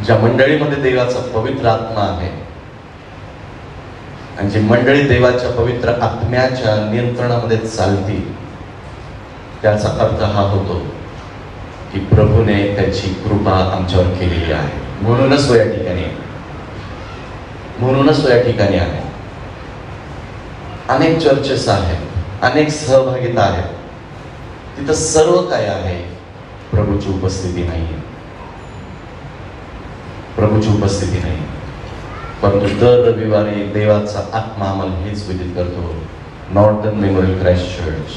ज्या मंडळीमध्ये देवाचा पवित्र आत्मा आहे आणि जी मंडळी देवाच्या पवित्र आत्म्याच्या नियंत्रणामध्ये चालती, त्याचा अर्थ हा होतो की प्रभूने त्याची कृपा आमच्यावर केलेली आहे. म्हणूनच तो या ठिकाणी आहे. अनेक चर्चेस आहेत, अनेक सहभागिता आहेत, तिथं सर्व काय आहे? प्रभूची उपस्थिती नाही. परंतु दर रविवारी देवाचा आत्मा आम्हाला हेच विदित करतो, नॉर्थन मेमोरियल ख्राइस्ट चर्च,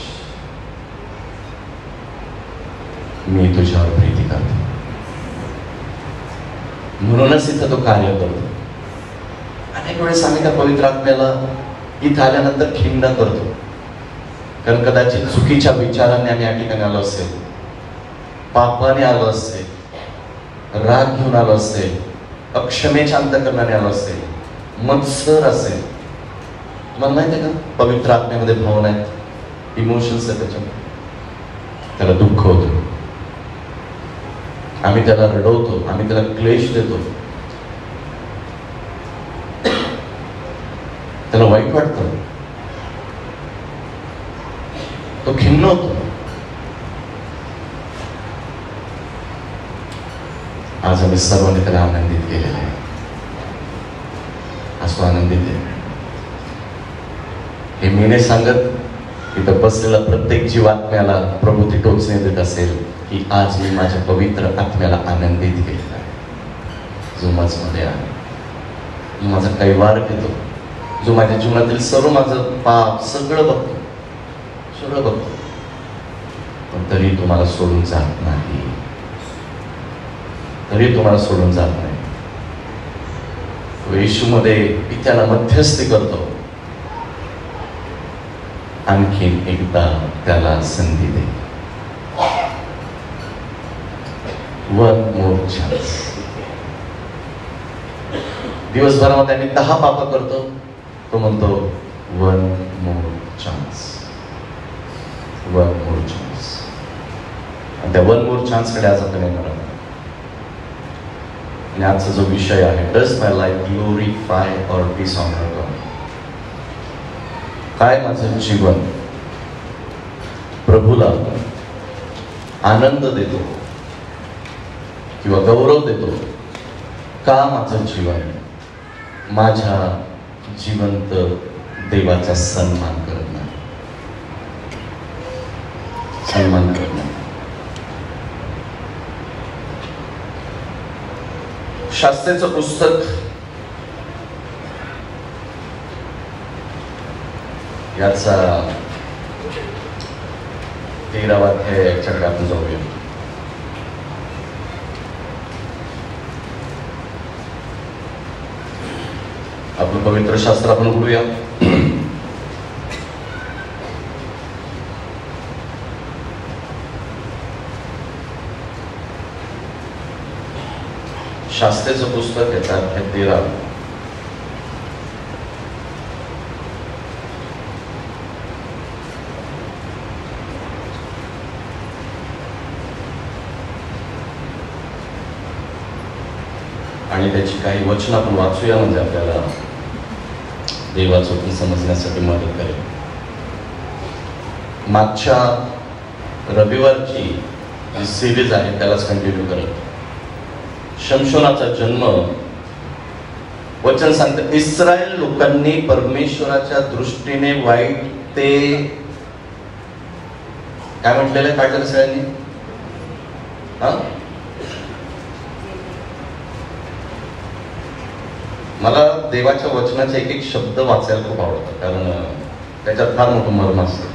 मी तुझ्यावर प्रीती करतो. म्हणूनच इथं तो कार्य करतो. अनेक वेळेस आम्ही त्या पवित्र आत्म्याला इथं आल्यानंतर खिंडा करतो, कारण कदाचित चुकीच्या विचाराने आम्ही या ठिकाणी आलो असेल, पापाने आलो असेल, राग घेऊन आलो असेल, अक्षमेच्या अंतःकरणाने आलो असेल, मत्सर असेल. तुम्हाला माहिती आहे का, पवित्र आत्म्यामध्ये भावना आहेत, इमोशन्स आहेत, त्याच्यामध्ये त्याला दुःख होतं, आम्ही त्याला रडवतो, आम्ही त्याला क्लेश देतो, त्याला वाईट वाटतं, तो खिन्न होतो. आज आम्ही सर्वांनी त्याला आनंदित केलेलं आहे. असो आनंदित आहे. हे मी नाही सांगत, इथं बसलेला प्रत्येक जीवात्म्याला प्रभू ती टोचणे देत असेल की आज मी माझ्या पवित्र आत्म्याला आनंदित केलेला आहे, जो माझमध्ये आहे, जो माझा कैवार घेतो, जो माझ्या जीवनातील सर्व माझं पाप सगळं बघतो, पण तरी तुम्हाला सोडून जात नाही. तो येशूमध्ये पित्याला मध्यस्थी करतो. आणखीन एकदा त्याला संधी दे. One more chance. दिवसभरामध्ये आम्ही 10 पाप करतो, तो म्हणतो वन मोर चान्स. आणि त्या वन मोर चान्स कडे आज आपण येणार आहोत. आणि आजचा जो विषय आहे, does my life glorify or dishonour God? काय माझं जीवन प्रभूला आनंद देतो किंवा गौरव देतो, का माझं जीवन माझ्या जिवंत देवाचा सन्मान करत नाही? शास्त्रेचं पुस्तक याचा 13वा अध्याय याच्याकडे आपण जाऊया. आपलं पवित्र शास्त्र आपण उघडूया. शास्त्रेचं पुस्तक याचा अध्याय 13. आणि त्याची काही वचन आपण वाचूया, म्हणजे आपल्याला देवाचं पण समजण्यासाठी मदत करेल. मागच्या रविवारची जी सिरीज आहे त्यालाच कंटिन्यू करत. शमशोनाचा जन्म, वचन सांगतं, इस्रायल लोकांनी परमेश्वराच्या दृष्टीने वाईट ते काय म्हटलेलं आहे, काढलं सगळ्यांनी? मला देवाच्या वचनाचे एक एक शब्द वाचायला खूप आवडतात, कारण त्याच्यात फार मोठं मर्म असतं.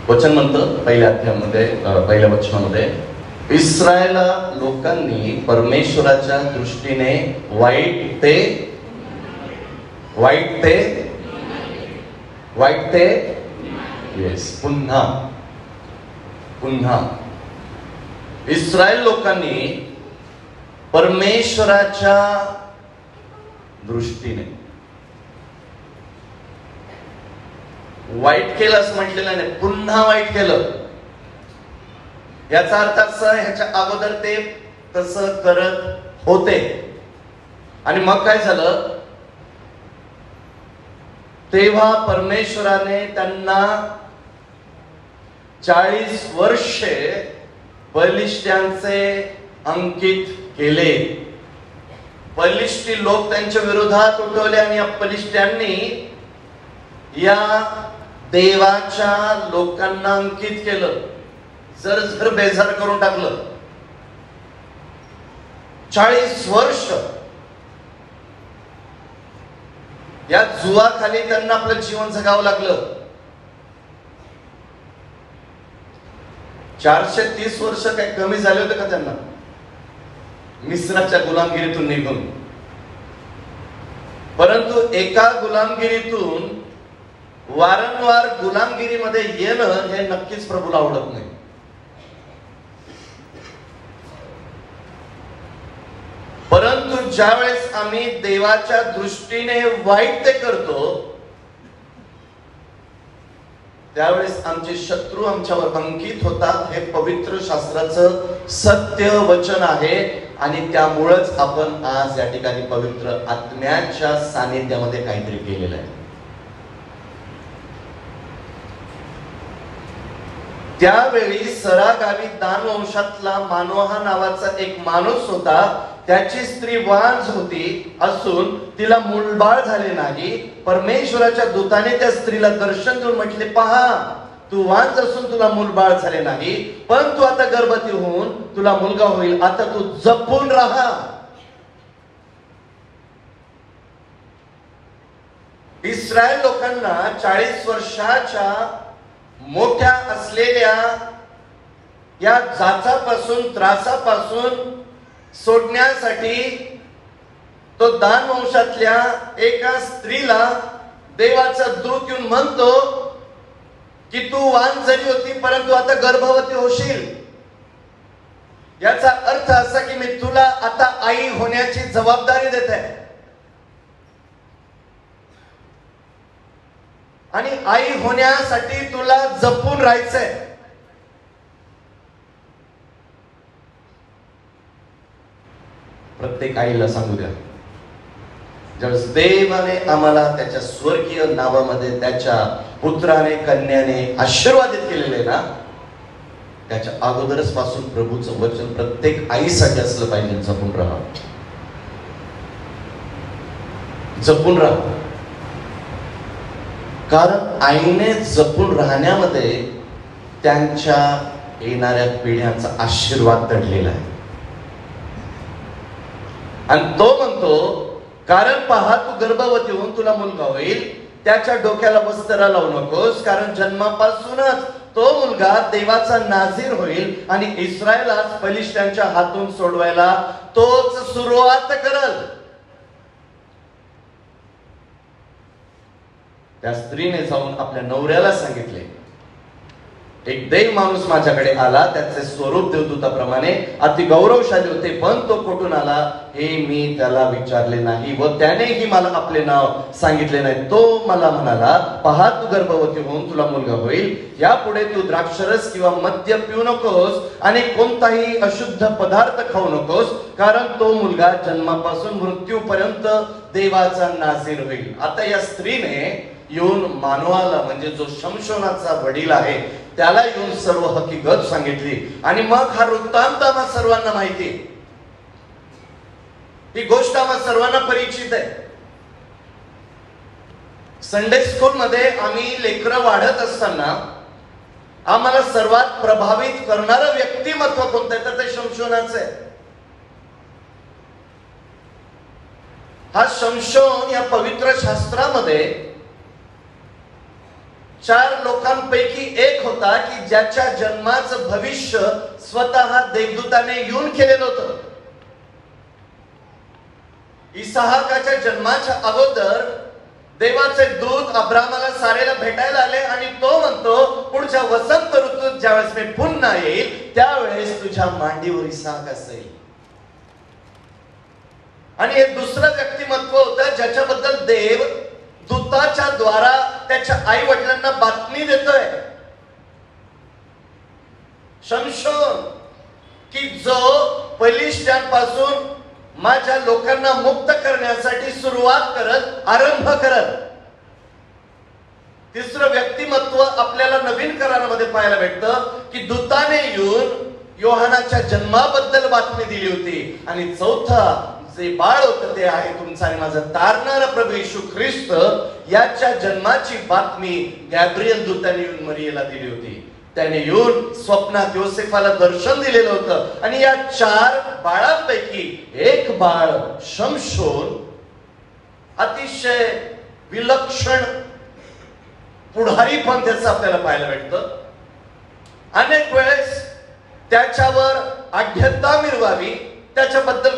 वचन म्हणतं पहिल्या अध्यायामध्ये, पहिल्या वचनामध्ये, इस्रायल लोकांनी परमेश्वराच्या दृष्टीने वाईट ते येस पुन्हा इस्रायल लोकांनी परमेश्वराच्या दृष्टीने वाईट केलं असं म्हटलेलं नाही, पुन्हा वाईट केलं. याचा अर्थ असा, ह्याच्या अगोदर ते तसं करत होते. आणि मग काय झालं, तेव्हा परमेश्वराने त्यांना 40 वर्षे बलिष्ठांचे अंकित केले. बलिष्ठी लोक त्यांच्या विरोधात उठवले आणि या बलिष्ठांनी या देवाच्या लोकांना अंकित केलं, जर बेजार करून टाकलं. 40 वर्ष या जुवाखाली त्यांना आपलं जीवन जगावं लागलं. 430 वर्ष काय कमी झाले होते का त्यांना मिस्राच्या गुलामगिरीतून निघून? परंतु एका गुलामगिरीतून वारंवार गुलामगिरीमध्ये येणं हे नक्कीच प्रभूला आवडत नाही. परंतु ज्यावेळेस आम्ही देवाच्या दृष्टीने वाईट ते करतो, त्यावेळेस आमचे शत्रू आमच्यावर अंकित होतात. हे पवित्र शास्त्राचं सत्य वचन आहे. आणि त्यामुळेच आपण आज या ठिकाणी पवित्र आत्म्याच्या सानिध्यामध्ये काहीतरी केलेलं आहे. त्यावेळी सरागावी दान वंशातला मानोहा नावाचा एक माणूस होता. त्याची स्त्री वांझ होती असून तिला मूलबाळ झाले नाही. परमेश्वराच्या दूताने त्या स्त्रीला दर्शन देऊन म्हटले, पहा, तू वांझ असून तुला मूलबाळ झाले नाही, पण तू आता गर्भवती होऊन तुला मुलगा होईल. आता तू जपून राहा. इस्रायल लोकांना 40 वर्षाच्या मोठ्या असलेल्या या जाचापासून, त्रासापासून सोडण्यासाठी तो दान वंशातल्या एका स्त्रीला देवाचा दूत येऊन म्हणतो की तू वांझ झाली होती परंतु आता गर्भवती होशील. याचा अर्थ असा की मी तुला आता आई होण्याची जबाबदारी देत आहे. आणि आई होण्यासाठी तुला जपून राहायचंय. प्रत्येक आईला सांगू द्या, ज्यावेळेस देवाने आम्हाला त्याच्या स्वर्गीय नावामध्ये त्याच्या पुत्राने कन्याने आशीर्वादित केलेले ना, त्याच्या अगोदरच पासून प्रभूचं वचन प्रत्येक आईसाठी असलं पाहिजे, जपून राहा, जपून राहा. कारण आईने जपून राहण्यामध्ये त्यांच्या येणाऱ्या पिढ्यांचा आशीर्वाद दडलेला आहे. आणि तो म्हणतो, कारण पहा, तू गर्भवती होऊन तुला मुलगा होईल. त्याच्या डोक्याला वस्त्र लावू नकोस, कारण जन्मापासूनच तो मुलगा देवाचा नाझीर होईल आणि इस्रायलास बलिष्ठांच्या हातून सोडवायला तोच सुरुवात करल. त्या स्त्रीने जाऊन आपल्या नवऱ्याला सांगितले, एक देव माणूस माझ्याकडे आला, त्याचे स्वरूप देवदूताप्रमाणे अति गौरवशाली होते, पण तो कुठून आला हे मी त्याला विचारले नाही व त्यानेही मला आपले नाव सांगितले नाही. तो मला म्हणाला, पहा, तू गर्भवती होऊन तुला मुलगा होईल. यापुढे तू द्राक्षरस किंवा मद्य पिऊ नकोस आणि कोणताही अशुद्ध पदार्थ खाऊ नकोस, कारण तो मुलगा जन्मापासून मृत्यूपर्यंत देवाचा नाझीर होईल. आता या स्त्रीने येऊन मानवाला, म्हणजे जो शमशोनाचा वडील आहे, त्याला येऊन सर्व हकीकत सांगितली. आणि मग हा वृत्तांत आम्हा सर्वांना माहिती, ही गोष्ट आम्हा सर्वांना परिचित आहे. संडे स्कूल मध्ये आम्ही लेकरं वाढत असताना आम्हाला सर्वात प्रभावित करणारं व्यक्तिमत्व कोणतं आहे, तर ते शमशोनाचं आहे. हा शमशोन या पवित्र शास्त्रामध्ये 4 लोकांपैकी एक होता की ज्याच्या जन्माचं भविष्य स्वतः देवदूताने येऊन केलेलं होतं. इसाहाकाच्या जन्माच्या अगोदर देवाचे दूत अब्रामाला सारेला भेटायला आले आणि तो म्हणतो, पुढच्या वसंत ऋतूत ज्यावेळेस मी पुन्हा येईल त्यावेळेस तुझ्या मांडीवर इसाहाक असेल. आणि हे दुसरं व्यक्तिमत्व होतं ज्याच्याबद्दल देव दूताच्या द्वारा त्याच्या आई वडिलांना बातमी देतोय. शमशोन, की जो बलिष्ठांपासून माझ्या लोकांना मुक्त करण्यासाठी सुरुवात करत, आरंभ करत. तिसरं व्यक्तिमत्व आपल्याला नवीन करारामध्ये पाहायला भेटतं की दूताने येऊन योहानाच्या जन्माबद्दल बातमी दिली होती. आणि चौथा जे बाळ होतं ते आहे तुमचा आणि माझा तारणारा प्रभू येशू ख्रिस्त, याच्या जन्माची बातमी गॅब्रिएल दूताने येऊन मरियेला दिली होती. त्याने येऊन स्वप्नात योसेफाला दर्शन दिलेलं होतं आणि या 4 बाळांपैकी एक बाळ शमशोन अतिशय विलक्षण पुढारी पण त्याचं आपल्याला पाहायला भेटतं. अनेक वेळेस त्याच्यावर आढ्यता मिरवावी, त्याच्याबद्दल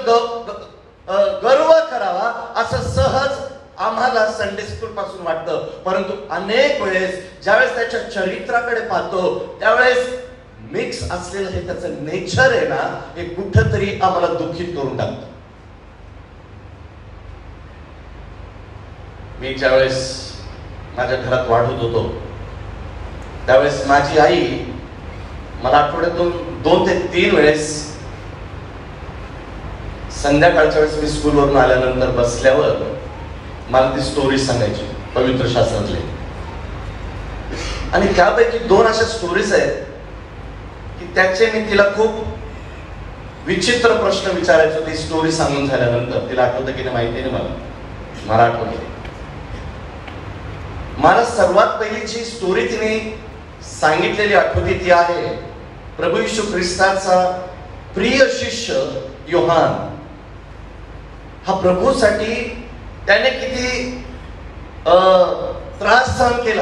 गर्व करावा असं सहज आम्हाला संडे स्कूल पासून वाटतं. परंतु अनेक वेळेस ज्यावेळेस त्याच्या चरित्राकडे पाहतो त्यावेळेस मिक्स असलेलं हे त्याचं नेचर आहे ना, हे कुठंतरी आम्हाला दुःखित करून टाकतं. मी ज्यावेळेस माझ्या घरात वाढत होतो त्यावेळेस माझी आई मला आठवड्यातून 2 ते 3 वेळेस संध्याकाळच्या वेळेस मी स्कूलवरून आल्यानंतर बसल्यावर मला ती स्टोरी सांगायची पवित्र शास्त्रातली. आणि त्यापैकी 2 अशा स्टोरीज आहेत की त्याचे मी तिला खूप विचित्र प्रश्न विचारायचो. ती स्टोरी सांगून झाल्यानंतर तिला आठवतं की नाही माहिती नाही, मला आठवतं. मला सर्वात पहिली जी स्टोरी तिने सांगितलेली आठवती ती आहे प्रभू येशू ख्रिस्ताचा प्रिय शिष्य योहान. हा प्रभूसाठी त्याने किती त्रास सहन केला.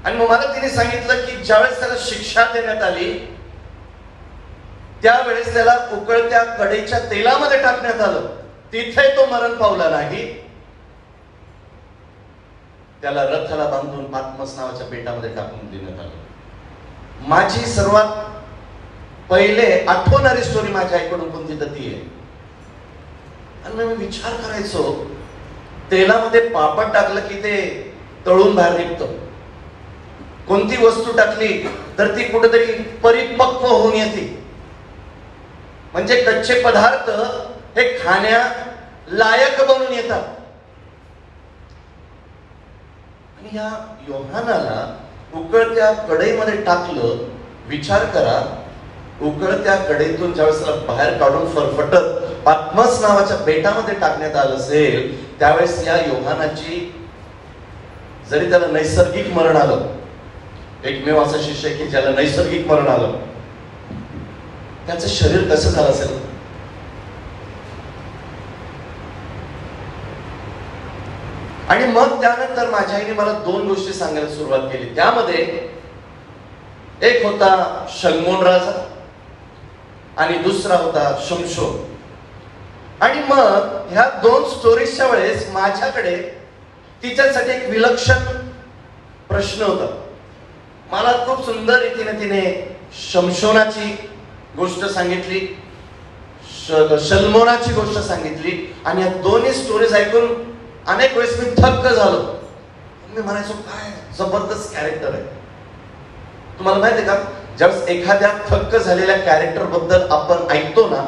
आणि मग मला तिने सांगितलं की ज्यावेळेस त्याला शिक्षा देण्यात आली त्यावेळेस त्याला उकळत्या कढईच्या तेलामध्ये टाकण्यात आलं. तिथे तो मरण पावला नाही. त्याला रथाला बांधून पात्मस नावाच्या बेटामध्ये टाकून देण्यात आलं. माझी सर्वात पहिले आठवणारी स्टोरी माझ्या आईकडून कोणती तर ती आहे. आणि मी विचार करायचो तेलामध्ये पापड टाकलं की ते तळून बाहेर निघतं. कोणती वस्तू टाकली तर ती कुठेतरी परिपक्व होऊन येते. म्हणजे कच्चे पदार्थ हे खाण्या लायक बनून येतात. आणि या योहानाला उकळत्या कढईमध्ये टाकलं. विचार करा, उकळत्या कढईतून ज्यावेळेस त्याला बाहेर काढून फरफटत पात्मस नावाच्या बेटामध्ये टाकण्यात आलं असेल त्यावेळेस या योहानाची, जरी त्याला नैसर्गिक मरण आलं, एकमेव असा शिष्य की ज्याला नैसर्गिक मरण आलं, त्याचं शरीर कसं झालं असेल. आणि मग त्यानंतर माझ्या आईने मला 2 गोष्टी सांगायला सुरुवात केली. त्यामध्ये एक होता शलमोन राजा आणि दुसरा होता शमशोन. आणि मग ह्या 2 स्टोरीजच्या वेळेस माझ्याकडे तिच्यासाठी एक विलक्षण प्रश्न होता. मला खूप सुंदर रीतीने तिने शमशोनाची गोष्ट सांगितली, शलमोनाची गोष्ट सांगितली. आणि या दोन्ही स्टोरीज ऐकून अनेक वेळेस मी थक्क झालो. मी म्हणायचो काय जबरदस्त कॅरेक्टर आहे. तुम्हाला माहिती आहे का, ज्यावेळेस एखाद्या थक्क झालेल्या कॅरेक्टर बद्दल आपण ऐकतो ना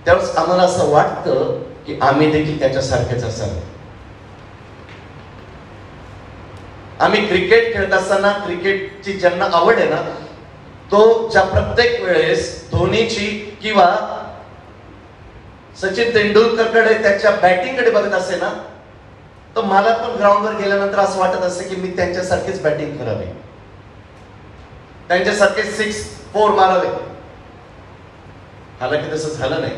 त्यावेळेस आम्हाला असं वाटतं की आम्ही देखील त्याच्यासारखेच असावं. आम्ही क्रिकेट खेळत असताना क्रिकेटची ज्यांना आवड आहे ना, तो ज्या प्रत्येक वेळेस धोनीची किंवा सचिन तेंडुलकरकडे त्याच्या बॅटिंगकडे बघत असे ना, तर मला पण ग्राउंडवर गेल्यानंतर असं वाटत असे की मी त्यांच्यासारखीच बॅटिंग करावी, त्यांच्यासारखे 6-4 मारावे. हालाकी तसं झालं नाही,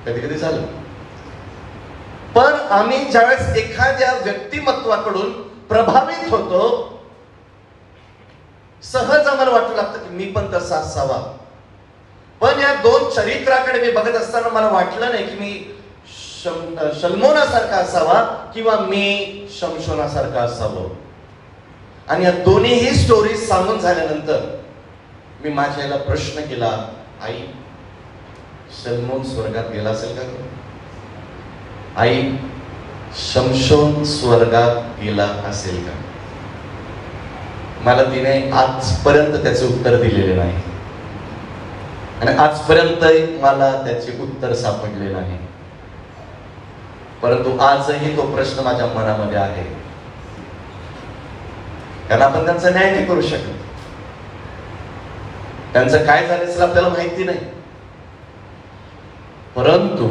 कधी कधी झालं. पण आम्ही ज्यावेळेस एखाद्या व्यक्तिमत्वाकडून प्रभावित होतो सहज आम्हाला वाटू लागतं की मी पण तसा असावा. पण या 2 चरित्राकडे मी बघत असताना मला वाटलं नाही की मी शलमोनासारखा असावा किंवा मी शमशोनासारखा असावं. आणि या दोन्हीही स्टोरी सांगून झाल्यानंतर मी माझ्या आईला प्रश्न केला, आई शलमोन स्वर्गात गेला असेल का? आई शमशोन स्वर्गात गेला असेल का? मला तिने आजपर्यंत त्याचे उत्तर दिलेले नाही. आणि आजपर्यंत मला त्याचे उत्तर सापडले नाही. परंतु आजही तो प्रश्न माझ्या मनामध्ये आहे, कारण आपण त्यांचा न्याय नाही करू शकत. त्यांचं काय झालं असेल आपल्याला माहिती नाही. परंतु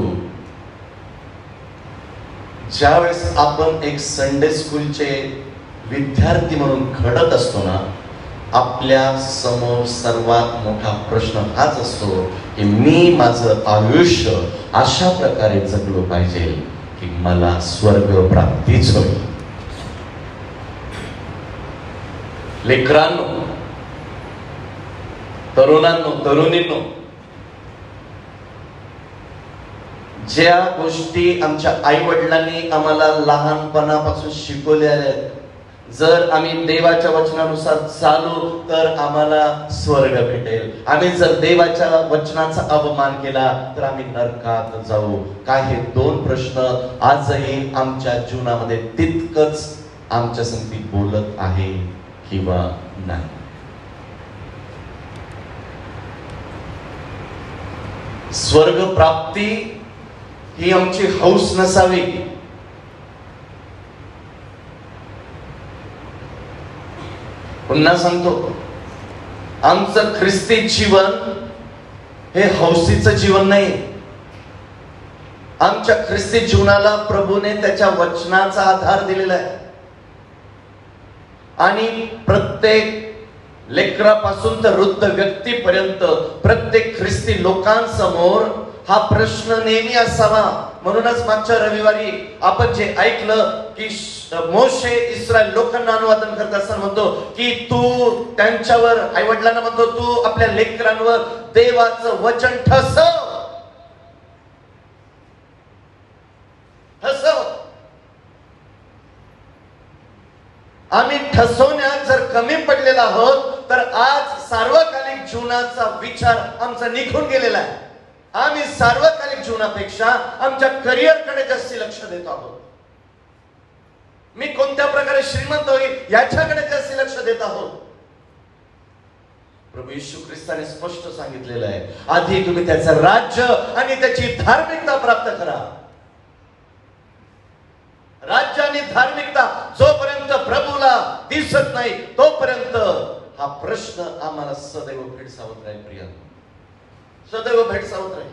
ज्यावेळेस आपण एक संडे स्कूलचे विद्यार्थी म्हणून घडत असतो ना, आपल्या समोर सर्वात मोठा प्रश्न हाच असतो की मी माझं आयुष्य अशा प्रकारे जगलो पाहिजे की मला स्वर्ग प्राप्तीच होईल. लेकरांनो, तरुणांनो, तरुणींनो, ज्या गोष्टी आमच्या आई वडिलांनी आम्हाला लहानपणापासून शिकवल्या आहेत, जर आम्ही देवाच्या वचनानुसार चालू तर आम्हाला स्वर्ग भेटेल. आम्ही जर देवाच्या वचनाचा अवमान केला तर आम्ही नरकात जाऊ. काय हे दोन प्रश्न आजही आमच्या जीवनामध्ये तितकंच आमच्या संगती बोलत आहे किंवा नाही? स्वर्ग प्राप्ती ही आमची हौस नसावी. पुन्हा सांगतो, आमचं ख्रिस्ती जीवन हे हौसीचं जीवन नाही. आमच्या ख्रिस्ती जीवनाला प्रभूने त्याच्या वचनाचा आधार दिलेला आहे. आणि प्रत्येक लेकरापासून तर वृद्ध व्यक्तीपर्यंत प्रत्येक ख्रिस्ती लोकांसमोर हा प्रश्न नेहमी असावा. म्हणूनच मागच्या रविवारी आपण जे ऐकलं की मोशे इस्रायल लोकांना अनुवादन करत असताना म्हणतो की तू त्यांच्यावर, आई वडिलांना म्हणतो, तू आपल्या लेकरांवर देवाचं वचन ठसव. आम्ही ठसवण्यात जर कमी पडलेला आहोत तर आज सार्वकालिक जीवनाचा विचार आमचा निघून गेलेला आहे. आम्ही सार्वकालिक जीवनापेक्षा आमच्या करिअरकडे जास्त लक्ष देतो आहोत. मी कोणत्या प्रकारे श्रीमंत होईल याच्याकडे जास्त लक्ष देत आहोत. प्रभू येशू ख्रिस्ताने स्पष्ट सांगितलेलं आहे, आधी तुम्ही त्याचं राज्य आणि त्याची धार्मिकता प्राप्त करा. राज्य आणि धार्मिकता जोपर्यंत प्रभूला दिसत नाही तोपर्यंत हा प्रश्न आम्हाला सदैव भेडसावत राहील. प्रियांनो, सदैव भेडसावत राहील.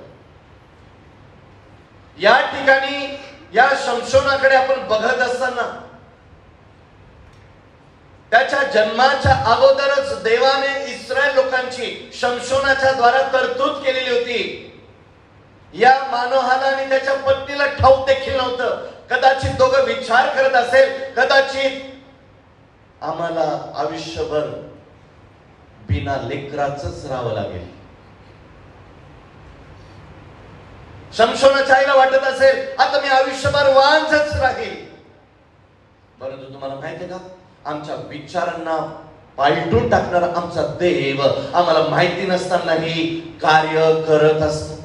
या ठिकाणी या शमशोनाकडे आपण बघत असताना त्याच्या जन्माच्या अगोदरच देवाने इस्रायल लोकांची शमशोनाच्या द्वारा तरतूद केलेली होती. या मानोहाला आणि त्याच्या पत्नीला ठाऊक देखील नव्हतं. कदाचित दोघं विचार करत असेल, कदाचित आम्हाला आयुष्यभर बिना लेकराचंच राहावं लागेल. शमशोनाच्या आईला वाटत असेल आता मी आयुष्यभर वांझच राहील. परंतु तुम्हाला माहिती आहे का, आमच्या विचारांना पालटून टाकणारा आमचा देव आम्हाला माहिती नसतानाही कार्य करत असतो.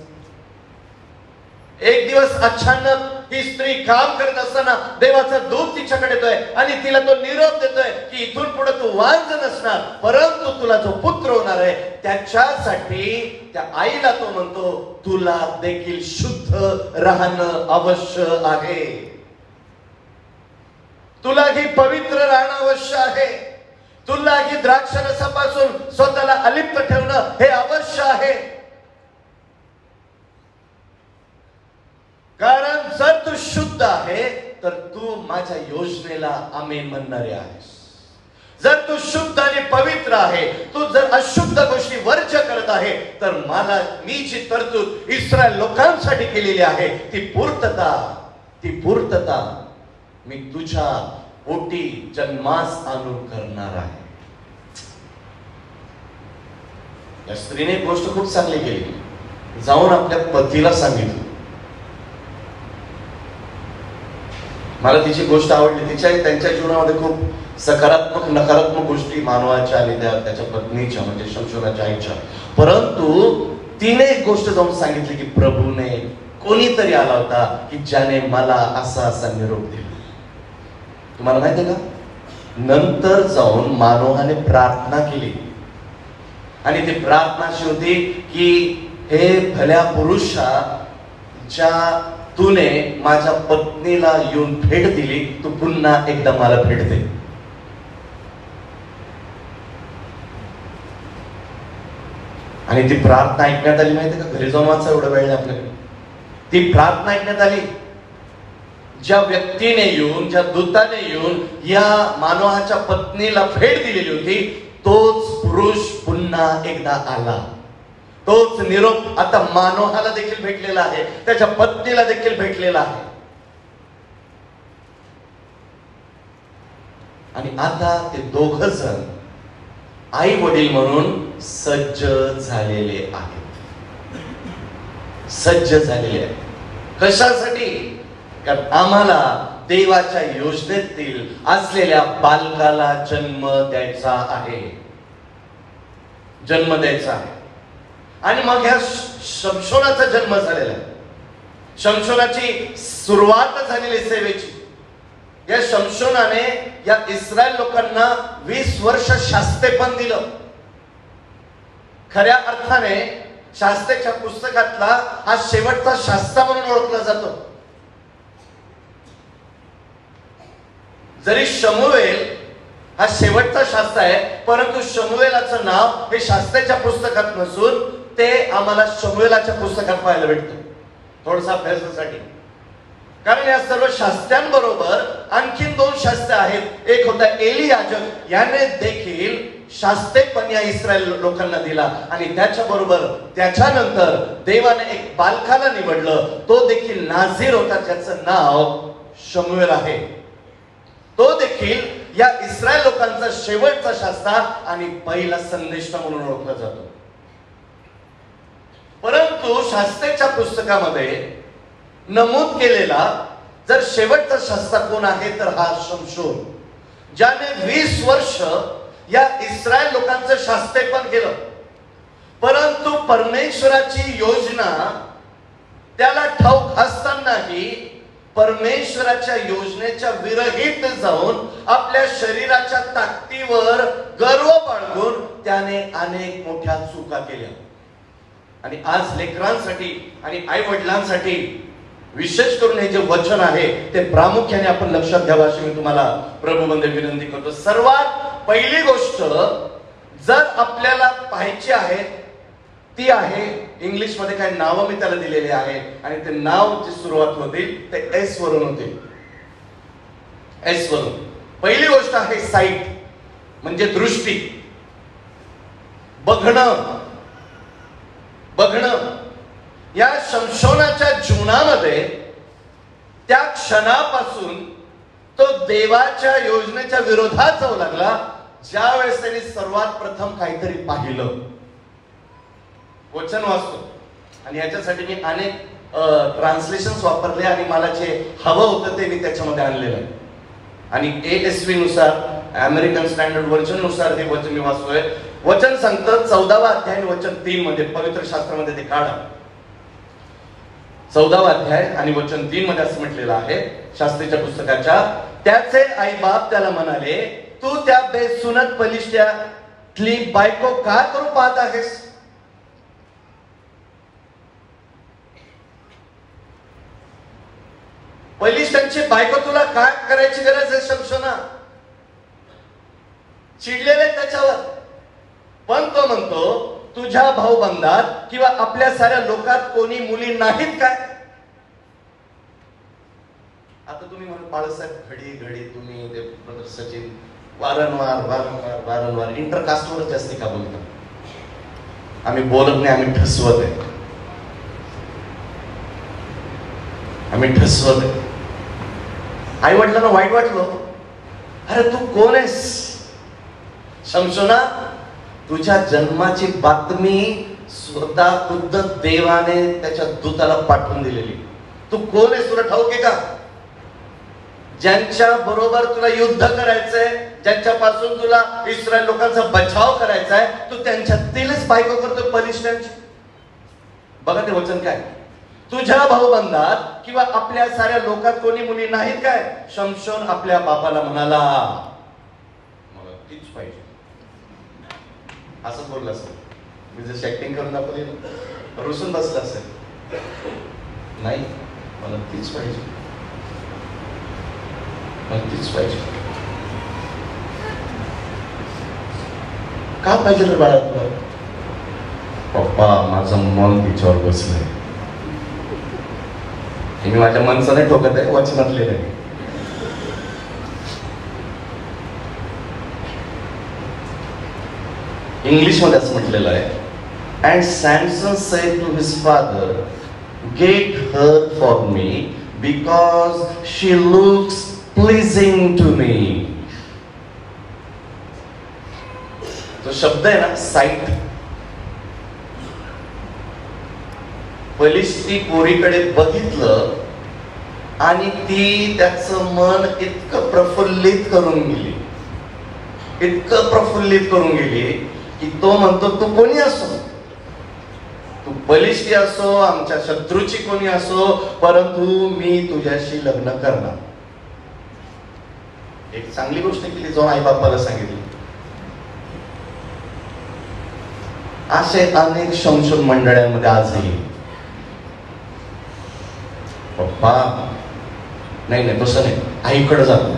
एक दिवस अचानक ही स्त्री काम करत असताना देवाचा दूत तिच्याकडे येतोय आणि तिला तो निरोप देतोय की इथून पुढे तू वांझ नसणार, परंतु तुला जो पुत्र होणार आहे त्याच्यासाठी त्या आईला तो म्हणतो तुला देखील शुद्ध राहणं आवश्य आहे. तुलाही पवित्र राहणं आवश्य आहे. तुलाही द्राक्षरसापासून स्वतःला अलिप्त ठेवणं हे आवश्य आहे. कारण जर तू शुद्ध आहे तर तू माझ्या योजनेला आमेन म्हणणारे आहेस. जर तू शुद्ध आणि पवित्र आहे, तू जर अशुद्ध गोष्टी वर्ज्य करत आहे तर मी जी तरतूद इस्रायल लोकांसाठी केलेली आहे ती पूर्तता मी तुझ्या पोटी जन्मास आणून करणार आहे. या स्त्रीने गोष्ट खूप चांगली केली. जाऊन आपल्या पतीला सांगितलं. मला तिची गोष्ट आवडली. त्यांच्या जीवनामध्ये खूप सकारात्मक नकारात्मक गोष्टी मानवाच्या आलेल्या, त्याच्या पत्नीच्या म्हणजे शमशोनाच्या आईच्या. परंतु तिने एक गोष्ट जाऊन सांगितली की प्रभूने कोणीतरी आला होता की ज्याने मला असा निरोप दिला. तुम्हाला माहिती आहे का, नंतर जाऊन मानोहाने प्रार्थना केली आणि ती प्रार्थना अशी होती की हे भल्या पुरुषा, ज्या तूने माझ्या पत्नीला येऊन भेट दिली, तू पुन्हा एकदा मला भेट दे. आणि ती प्रार्थना ऐकण्यात आली. माहिती का, घरी जाऊन वाचा, एवढा वेळ आपल्याकडे. ती प्रार्थना ऐकण्यात आली. ज्या व्यक्तीने येऊन, ज्या दूताने येऊन या मानोहाच्या पत्नीला भेट दिलेली होती, तोच पुरुष पुन्हा एकदा आला. तोच निरोप आता मानोहाला देखील भेटलेला आहे, त्याच्या पत्नीला देखील भेटलेला आहे. आणि आता ते दोघ जण आई वडील म्हणून सज्ज झालेले आहेत. सज्ज झालेले आहेत. कशासाठी? कारण आम्हाला देवाच्या योजनेतील असलेल्या बालकाला जन्म द्यायचा आहे. जन्म द्यायचा आहे. आणि मग ह्या शमशोनाचा जन्म झालेला आहे. शमशोनाची सुरुवात झालेली सेवेची. या शमशोनाने या इस्रायल लोकांना 20 वर्ष शास्तेपण दिलं. खऱ्या अर्थाने शास्त्रेच्या पुस्तकातला हा शेवटचा शास्ता म्हणून ओळखला जातो. जरी शमूएल हा शेवटचा शास्त्र आहे, परंतु शमूएलाचं नाव हे शास्त्रेच्या पुस्तकात नसून ते आम्हाला शमूएलाच्या पुस्तकात पाहायला भेटतं. थोडासा अभ्यासासाठी. कारण या सर्व शास्त्यांबरोबर आणखीन 2 शास्त्र आहेत. एक होता एली याजक, याने देखील शास्त्रेपण या इस्रायल लोकांना दिला. आणि त्याच्याबरोबर त्याच्यानंतर देवाने एक बालकाला निवडलं, तो देखील नाझीर होता, ज्याचं नाव शमूएल आहे. तो देखील या इस्रायल लोकांचा शेवटचा शास्त्र आणि पहिला संदेष्टा म्हणून ओळखला जातो. परंतु शास्त्रेच्या पुस्तकामध्ये नमूद केलेला जर शेवटचा शास्त्र कोण आहे तर हा शमशोन, ज्याने 20 वर्ष या इस्रायल लोकांचं शास्त्रेपण केलं. परंतु परमेश्वराची योजना त्याला ठाऊक असतानाही परमेश्वराच्या योजनेच्या विरहित जाऊन आपल्या शरीराच्या ताकदीवर गर्व बाळगून त्याने अनेक मोठ्या चुका केल्या. आणि आज लेकरांसाठी आणि आई वडिलांसाठी विशेष करून हे जे वचन आहे ते प्रामुख्याने आपण लक्षात घ्यावं अशी मी तुम्हाला प्रभूबंधे विनंती करतो. सर्वात पहिली गोष्ट जर आपल्याला पाहायची आहे ती आहे, इंग्लिश मध्ये काही नावं मी त्याला दिलेली आहे आणि ते नावची सुरुवात होतील ते एस वरून होतील. एस वरून. पहिली गोष्ट आहे साईट, म्हणजे दृष्टी. बघणं. बघणं. या शमशोनाच्या जीवनामध्ये त्या क्षणापासून तो देवाच्या योजनेच्या विरोधात जाऊ लागला, ज्या वेळेस त्यांनी सर्वात प्रथम काहीतरी पाहिलं. वचन वाचतो आणि याच्यासाठी मी अनेक ट्रान्सलेशन्स वापरले आणि मला जे हवं होतं ते मी त्याच्यामध्ये आणलेलं आहे. आणि ASV नुसार, अमेरिकन स्टँडर्ड व्हर्जन नुसार हे वचन मी वाचतोय. वचन सांगतं 14वा अध्याय वचन 3 मध्ये, पवित्र शास्त्रामध्ये ते काढा. 14वा अध्याय आणि वचन 3 मध्ये असं म्हटलेलं आहे शास्त्रीच्या पुस्तकाच्या, त्याचे आई बाप त्याला म्हणाले, तू त्या बेसुनत पलिष्ठ्यातली बायको का करू पाहत आहेस? पलिष्ठांची बायको तुला काय करायची गरज आहे शमशोना? चिडलेले त्याच्यावर. पण तो म्हणतो, तुझ्या भाऊबंधात किंवा आपल्या साऱ्या लोकात कोणी मुली नाहीत काय? आता तुम्ही म्हणून बाळासाहेब घडी घडी तुम्ही ते ब्रदर सचिन वारंवार वारंवार वारंवार इंटरकास्टवर जास्ती का बोलता? आम्ही बोलत नाही, आम्ही ठसवत आहे. आम्ही ठसवत आहे. आई वडिलांना वाईट वाटलं, अरे तू कोण आहेस शमशोना? तुझ्या जन्माची बातमी स्वतः खुद्द देवाने त्याच्या दूताला पाठवून दिलेली. तू कोण आहेस तुला ठाऊक आहे का? ज्यांच्या बरोबर तुला युद्ध करायचंय, ज्यांच्यापासून तुला इस्रायल लोकांचा बचाव करायचा आहे, तू त्यांच्यातीलच बायको करतोय पलिष्ठांची. बघा ते वचन काय, तुझ्या भाऊबंधात किंवा आपल्या साऱ्या लोकात कोणी मुली नाहीत काय? शमशोन आपल्या बापाला म्हणाला, मला तीच पाहिजे. असं बोललं असेल. मी जशी ऍक्टिंग करून दाखवली ना, रुसून बसला असेल. नाही, मला तीच पाहिजे, मला तीच पाहिजे. का पाहिजे रे बाळा तुला? पप्पा, माझं मन तिच्यावर बसलंय. हे मी माझ्या मनचं नाही ठोकत आहे, वचनातले नाही. इंग्लिश मध्ये असं म्हटलेलं आहे, and Samson said to his father, get her for me because she looks pleasing to me. तो शब्द आहे ना, साईट. पहिलीच ती पोरीकडे बघितलं आणि ती त्याचं मन इतकं प्रफुल्लित करून गेली, इतकं प्रफुल्लित करून गेली की तो म्हणतो, तू कोणी असो, तू बलिष्ठी असो, आमच्या शत्रूची कोणी असो, परंतु मी तुझ्याशी लग्न करणार. एक चांगली गोष्ट केली, जाऊन आई बापाला सांगितली. असे अनेक संशोधन मंडळांमध्ये आजही, पप्पा नाही नाही तसं नाही, आईकडे जातो,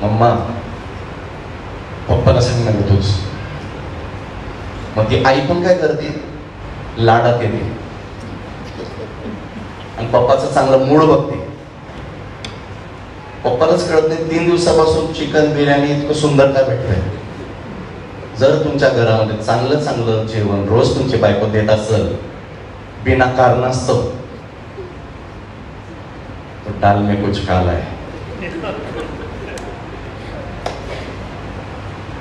मम्मा पप्पाला सांग ना तूच. मग ती आई पण काय करते, लाडात येते आणि पप्पाचं चांगलं मूड बघते. पप्पालाच कळत नाही 3 दिवसापासून चिकन बिर्याणी इतकं सुंदर काय भेटतंय. जर तुमच्या घरामध्ये चांगलं चांगलं जेवण रोज तुमची बायको देत असेल बिना कारणास्तव, तो डाल में कुछ काला है.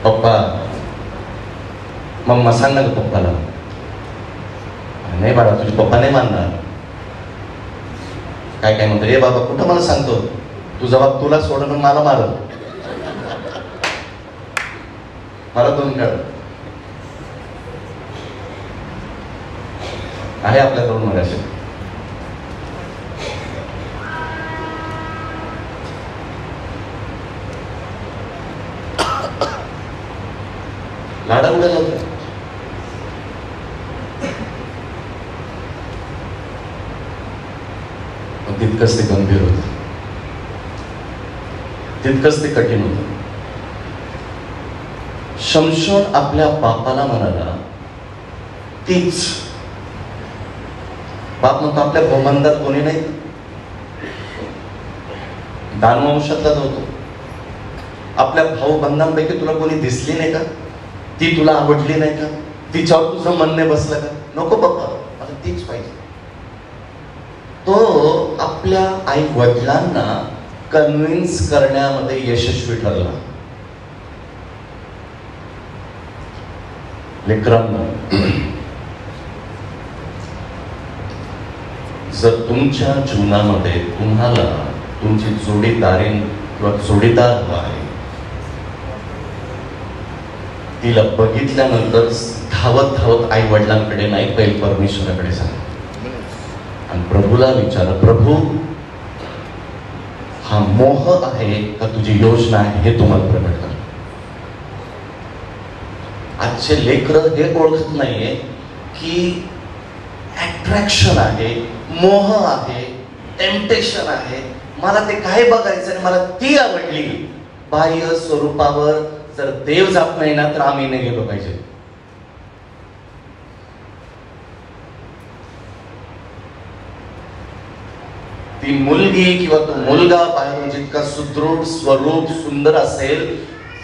पप्पा, मम्मा सांग ना पप्पाला. नाही बाळा, तुझे पप्पा नाही मानणार. काय काय म्हणतो, ए बाबा कुठं मला सांगतो, तुझा बाप तुला सोडून मला मारल, मला 2 काढ. आहे आपल्या तरुण मध्ये असे. लाडा उडाला होता. तितकंच ते गंभीर होतं, तितकंच ते कठीण होतं. शमशोन आपल्या बापाला म्हणाला, तीच. बाप म्हणतो, आपल्या भाऊबंधात कोणी नाही, दानवंशातलाच होतो. आपल्या भाऊबंधांपैकी तुला कोणी दिसली नाही का, ती तुला आवडली नाही का, तिच्यावर तुझं मन नाही बसलं का? नको बाप्पा, मला तीच पाहिजे. तो आपल्या आई वडिलांना कन्व्हिन्स करण्यामध्ये यशस्वी ठरला. लेकरांना, जर तुमच्या जीवनामध्ये तुम्हाला तुमची जोडीदारीण किंवा जोडीदार हवा आहे, तिला बघितल्यानंतर धावत धावत आई वडिलांकडे नाही, पहिले परमेश्वराकडे सांग आणि प्रभूला विचार, प्रभू हा मोह आहे का तुझी योजना आहे, हे तुम्हाला प्रकट कर. आजचे लेकरं हे ओळखत नाहीये की अट्रॅक्शन आहे, मोह आहे, टेम्पटेशन आहे, मला ते काय बघायचं आणि मला ती आवडली. बाह्य स्वरूपावर जर देव जात नाही ना, तर आम्ही नाही गेलो पाहिजे. ती मुलगी किंवा तो मुलगा बाहेरून जितका सुदृढ स्वरूप सुंदर असेल,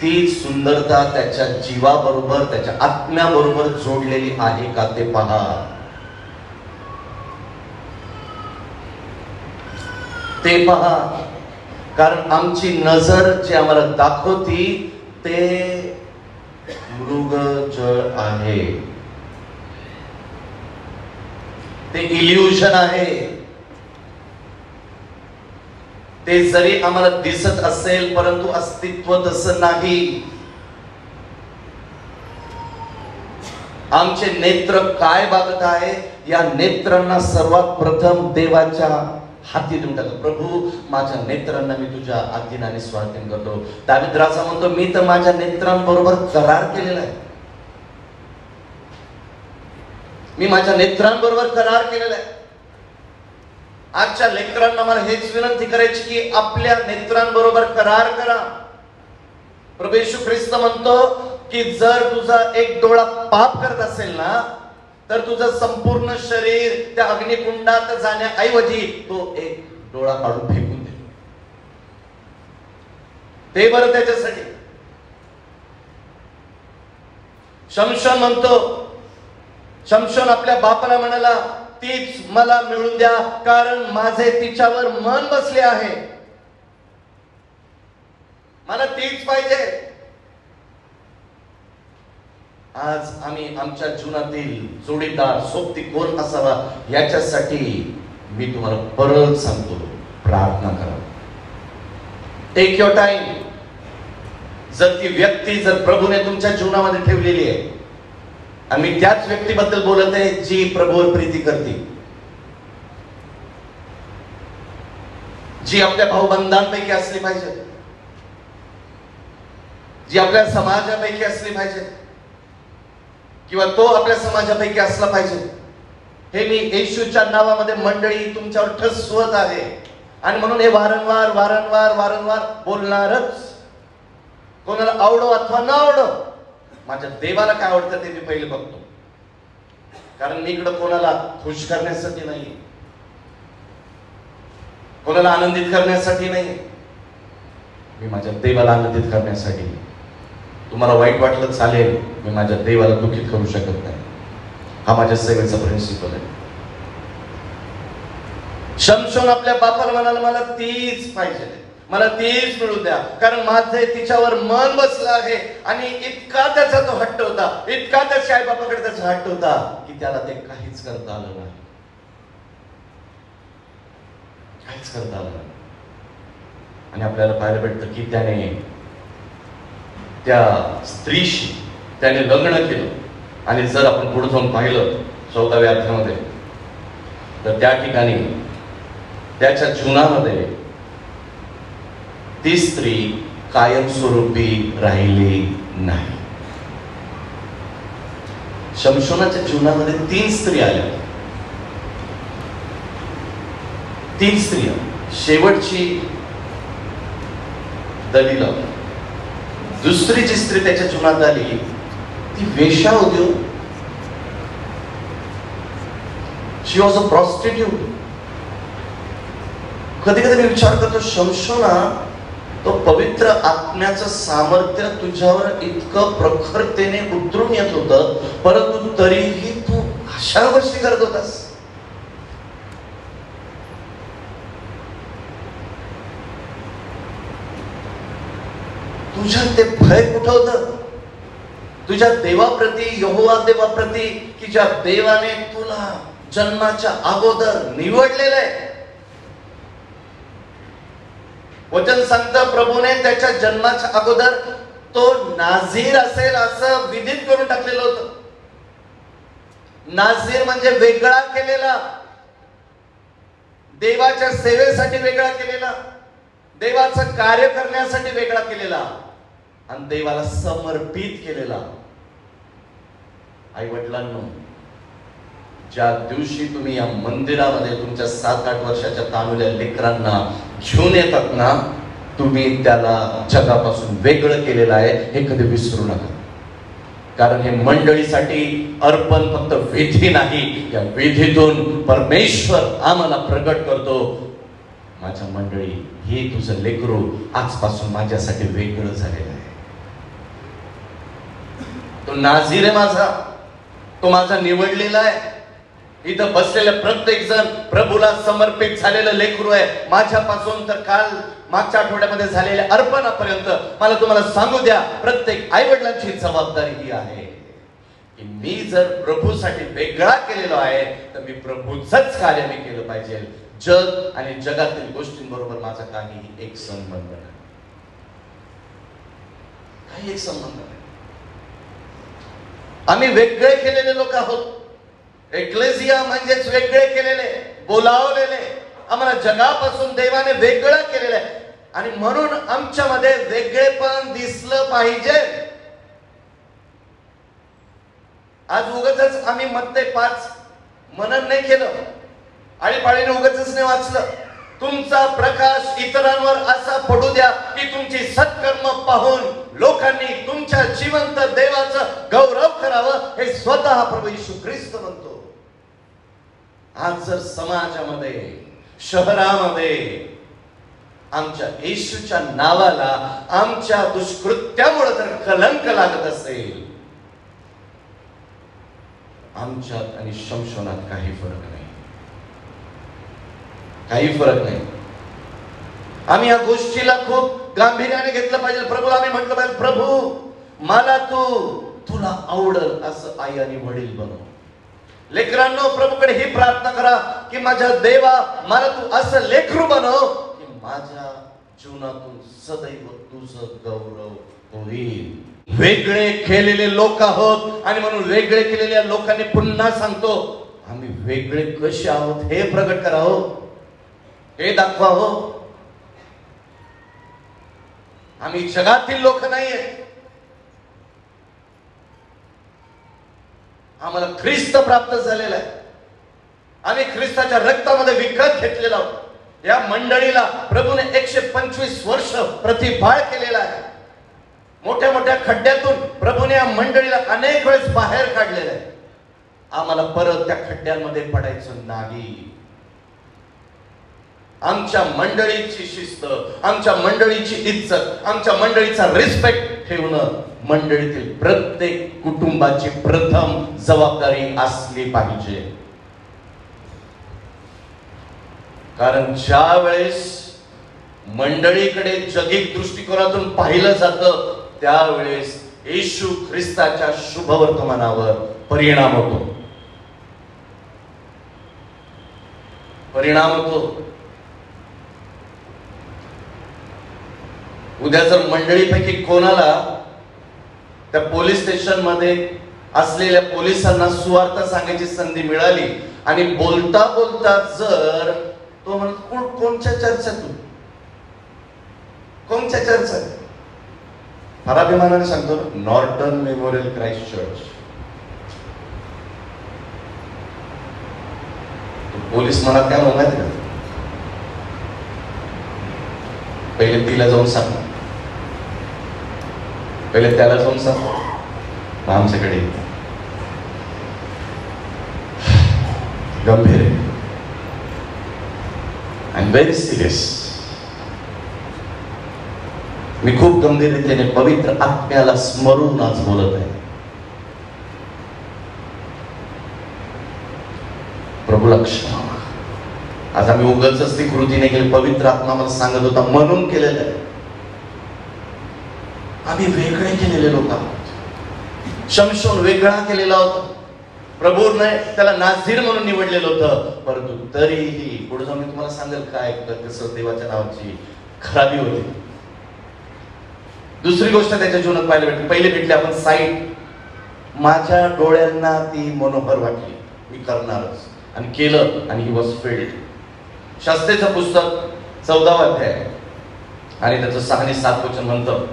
ती सुंदरता त्याच्या जीवाबरोबर, त्याच्या आत्म्याबरोबर जोडलेली आहे का ते पहा. ते पहा. कारण आमची नजर जे आम्हाला दाखवती ते मृगजळ आहे, ते इल्युजन आहे. ते जरी आम्हाला दिसत असेल परंतु अस्तित्व तसं नाही. आमचे नेत्र काय बघत आहे, या नेत्रांना सर्वात प्रथम देवाच्या हाती देऊन टाकतो. प्रभू माझ्या नेत्रांना मी तुझ्या आज्ञेने स्वाधीन करतो. दावीद राजा म्हणतो मी तर माझ्या नेत्रांबरोबर करार केलेला आहे. मी माझ्या नेत्रांबरोबर करार केलेला आहे. आजच्या लेकरांना मला हेच विनंती करायची की आपल्या नेत्रांबरोबर करार करा. प्रभू येशू ख्रिस्त म्हणतो की जर तुझा एक डोळा पाप करत असेल ना तर तुझं संपूर्ण शरीर त्या अग्निकुंडात जाण्याऐवजी तो एक डोळा काढून फेकून दे. ते बरं त्याच्यासाठी. शमशोन म्हणतो, शमशोन आपल्या बापाला म्हणाला तीच मला मिळून द्या कारण माझे तिच्यावर मन बसले आहे. मला तीच पाहिजे. आज आम्ही आमच्या जीवनातील जोडीदार सोबती कोण असावा याच्यासाठी मी तुम्हाला परत सांगतो, प्रार्थना करा. Take your time. जर ती व्यक्ती जर प्रभूने तुमच्या जीवनामध्ये ठेवलेली आहे आणि मी त्याच व्यक्तीबद्दल बोलत आहे जी प्रभूवर प्रीती करते, जी आपल्या भाऊबंधांपैकी असली पाहिजे, जी आपल्या समाजापैकी असली पाहिजे किंवा तो आपल्या समाजापैकी असला पाहिजे. हे मी येशूच्या नावामध्ये मंडळी तुमच्यावर ठसवत आहे आणि म्हणून हे वारंवार वारंवार वारंवार बोलणारच. कोणाला आवडो अथवा न आवडो, माझ्या देवाला काय आवडतं ते मी पहिले बघतो. कारण मी इकडं कोणाला खुश करण्यासाठी नाही, कोणाला आनंदित करण्यासाठी नाही, मी माझ्या देवाला आनंदित करण्यासाठी. तुम्हाला वाईट वाटलं चालेल, मी माझ्या देवाला दुःखित करू शकत नाही. हा माझ्या सेवेचा प्रिन्सिपल आहे. शमशोन आपल्या बापाला म्हणाला मला तीच पाहिजे, मला तीच मिळू द्या कारण माझे तिच्यावर मन बसलं आहे. आणि इतका त्याचा तो हट्ट होता, इतका त्याच्या आई बापाकडे त्याचा हट्ट होता की त्याला ते काहीच करता आलं नाही, काहीच करता आलं नाही. आणि आपल्याला पाहायला भेटतं की त्याने त्या स्त्रीशी त्याने लग्न केलं. आणि जर आपण पुढे जाऊन पाहिलं 14व्या अध्यायामध्ये तर त्या ठिकाणी त्याच्या जीवनामध्ये ती स्त्री कायमस्वरूपी राहिली नाही. शमशोनाच्या जीवनामध्ये 3 स्त्री आल्या, 3 स्त्रिया. शेवटची दलीला, दुसरी जी स्त्री त्याच्या जीवनात आली ती वेश्या होती. शी वॉज अ प्रॉस्टिट्यूट. कधी कधी मी विचार करतो शमशोना, तो पवित्र आत्म्याचं सामर्थ्य तुझ्यावर इतकं प्रखरतेने उतरून येत होतं, परंतु तरीही तू अशा गोष्टी करत होतास. तुझ्यात ते भय कुठं होतं? तुझ्या देवाप्रती, यहोवा देवाप्रती, की ज्या देवाने तुला जन्माच्या अगोदर निवडलेलं आहे. वचन सांगतं प्रभूने त्याच्या जन्माच्या अगोदर तो नाझीर असेल असं विधित करून टाकलेलं होतं. नाझीर म्हणजे वेगळा केलेला, देवाच्या सेवेसाठी वेगळा केलेला, देवाचं कार्य करण्यासाठी वेगळा केलेला आणि देवाला समर्पित केलेला. आई वडिलांनो, ज्या दिवशी तुम्ही या मंदिरामध्ये तुमच्या 7-8 वर्षाच्या तानुल्या लेकरांना घेऊन येतात ना, तुम्ही त्याला जगापासून वेगळं केलेलं आहे हे कधी विसरू नका. कारण हे मंडळीसाठी अर्पण फक्त विधी नाही, या विधीतून परमेश्वर आम्हाला प्रकट करतो, माझ्या मंडळी हे तुझं लेकरू आजपासून माझ्यासाठी वेगळं झालेलं आहे. तो नाझीर आहे माझा, तो माझा निवडलेला आहे. इथं बसलेले प्रत्येक जण प्रभूला समर्पित झालेलं लेकरू आहे. माझ्यापासून तर काल मागच्या आठवड्यामध्ये झालेल्या अर्पणापर्यंत मला तुम्हाला सांगू द्या, प्रत्येक आई वडिलांची जबाबदारी ही आहे की मी जर प्रभूसाठी वेगळा केलेलो आहे तर मी प्रभूचंच कार्य मी केलं पाहिजे. जग आणि जगातील गोष्टींबरोबर माझा काही एक संबंध नाही, काही एक संबंध नाही. आम्ही वेगळे केलेले लोक आहोत. एक्लेसिया म्हणजेच वेगळे केलेले, बोलावलेले. आम्हाला जगापासून देवाने वेगळं केलेलं आहे आणि म्हणून आमच्यामध्ये वेगळेपण दिसलं पाहिजे. आज उगाचच आम्ही मत्ते 5 मनन नाही केलं, आळीपाळीने उगाचच नाही वाचलं. तुमचा प्रकाश इतरांवर असा पडू द्या की तुमची सत्कर्म पाहून लोकांनी तुमच्या जिवंत देवाचं गौरव करावं, हे स्वतः प्रभू येशू ख्रिस्त म्हणतो. आज जर समाजामध्ये, शहरामध्ये आमच्या येशूच्या नावाला आमच्या दुष्कृत्यामुळे जर कलंक लागत असेल, आमच्यात आणि शमशोनात काही फरक नाही, काही फरक नाही. आम्ही या गोष्टीला खूप गांभीर्याने घेतलं पाहिजे. प्रभूला आम्ही म्हटलं पाहिजे, प्रभू मला तुला आवडल असं आई आणि वडील बनव. लेकरांनो, प्रभूकडे ही प्रार्थना करा की माझ्या देवा मला तू असं लेकरू बनव की माझ्या जीवनातून सदैव तुझं गौरव होईल. वेगळे केलेले लोक आहोत आणि म्हणून वेगळे केलेल्या लोकांनी पुन्हा सांगतो, आम्ही वेगळे कसे आहोत हे प्रगट करा हो, हे दाखवा हो. आम्ही जगातील लोक नाहीये, आम्हाला ख्रिस्त प्राप्त झालेला आहे. आम्ही ख्रिस्ताच्या रक्तामध्ये विकत घेतलेला आहोत. या मंडळीला प्रभूने 125 वर्ष प्रतिभाळ केलेला आहे. मोठ्या मोठ्या खड्ड्यातून प्रभूने या मंडळीला अनेक वेळेस बाहेर काढलेलं आहे. आम्हाला परत त्या खड्ड्यांमध्ये पडायचं नाही. आमच्या मंडळीची शिस्त, आमच्या मंडळीची इज्जत, आमच्या मंडळीचा रिस्पेक्ट ठेवणं मंडळीतील प्रत्येक कुटुंबाची प्रथम जबाबदारी असली पाहिजे. कारण ज्या वेळेस मंडळीकडे जगिक दृष्टिकोनातून पाहिलं जातं त्यावेळेस येशू ख्रिस्ताच्या शुभवर्तमानावर परिणाम होतो, परिणाम होतो. उद्या जर मंडळीपैकी कोणाला त्या पोलीस स्टेशन मध्ये असलेल्या पोलिसांना सुवार्ता सांगायची संधी मिळाली आणि बोलता बोलता जर तो म्हणतो, कोणच्या चर्चेतून, कोणच्या चर्चा, फार अभिमानाने सांगतो, Norton memorial Christ church. Police मनात काय म्हणत का, पहिले तिला जाऊन सांग, पहिले त्याला जाऊन सांग, आमच्याकडे गंभीर आहे. I am very serious. मी खूप गंभीरतेने पवित्र आत्म्याला स्मरून आज बोलत आहे. प्रभू लक्ष, आज आम्ही उगाचच ती कृती नाही केली, पवित्र आत्मा मला सांगत होता म्हणून केलेलं आहे. आम्ही वेगळे केलेले लोक आहोत. शमशोन वेगळा केलेला होता, प्रभूने त्याला नाझीर म्हणून निवडलेलं होतं. परंतु तरीही पुढे जाऊन मी तुम्हाला सांगेल काय कसं देवाच्या नावाची खराबी होती. दुसरी गोष्ट त्याच्या जीवनात पाहायला भेटली. पहिले भेटले आपण साईट. माझ्या डोळ्यांना ती मनोहर वाटली, मी करणारच, आणि केलं, आणि ही वॉज फिल्ड. शास्त्रेचं पुस्तक 14वा अध्याय आणि त्याचं 6 आणि 7 वचन म्हणतं.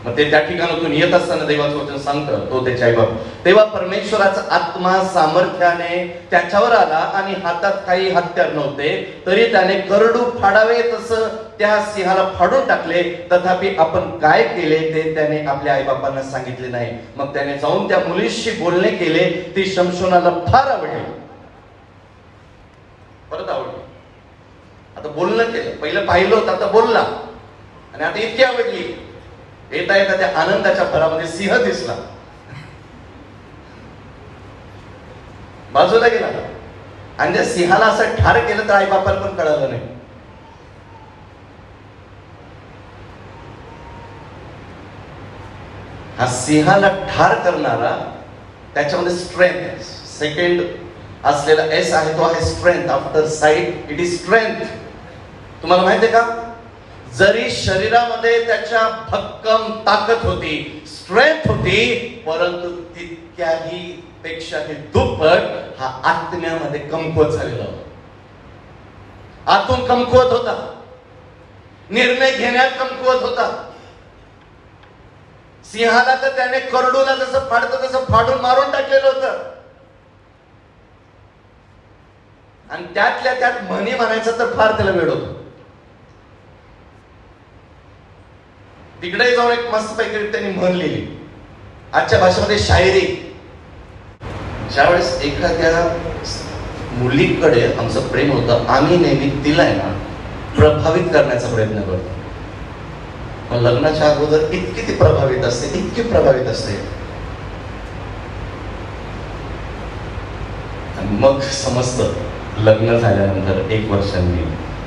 मग ते त्या ठिकाणातून येत असताना देवाचं वचन सांगतं, तो त्याच्या आईबाप, तेव्हा परमेश्वराचा आत्मा सामर्थ्याने त्याच्यावर आला आणि हातात काही हत्यार नव्हते, तरी त्याने करडू फाडावे तसं त्या सिंहाला फाडून टाकले. तथापि आपण काय केले ते त्याने आपल्या आईबापांना सांगितले नाही. मग त्याने जाऊन त्या मुलीशी बोलणे केले. ती शमशोनाला फार आवडली, परत आवडली. आता बोलणं केलं, पहिलं पाहिलं होतं, आता बोलला, आणि आता इतकी आवडली. येता येता त्या आनंदाच्या भरामध्ये सिंह दिसला, बाजूला गेला, आणि त्या सिंहाला असं ठार केलं तर आईबापाला पण कळालं नाही. हा सिंहाला ठार करणारा, त्याच्यामध्ये स्ट्रेंथ, सेकंड असलेला एस आहे, तो आहे strength. After site it is strength. तुम्हाला माहिती आहे का, जरी शरीरामध्ये त्याच्या भक्कम ताकद होती, स्ट्रेंथ होती, परंतु तितक्याही पेक्षाही दुप्पट हा आत्म्यामध्ये कमकुवत झालेला होता. आतून कमकुवत होता, निर्णय घेण्यात कमकुवत होता. सिंहाला तर त्याने करडूला जसं फाडतं तसं फाडून मारून टाकलेलं होतं. आणि त्यातल्या त्यात म्हणी म्हणायचं तर फार त्याला वेळ होतो. तिकडे जाऊन एक मस्त पैकी त्यांनी म्हण लिहिली, आजच्या भाषेमध्ये शायरी. ज्यावेळेस एखाद्या मुलीकडे आमचं प्रेम होतं, आम्ही नेहमी तिला आहे ना प्रभावित करण्याचा प्रयत्न करतो. मग लग्नाच्या अगोदर इतकी ती प्रभावित असते, इतकी प्रभावित असते, आणि मग समजतं लग्न झाल्यानंतर 1 वर्षांनी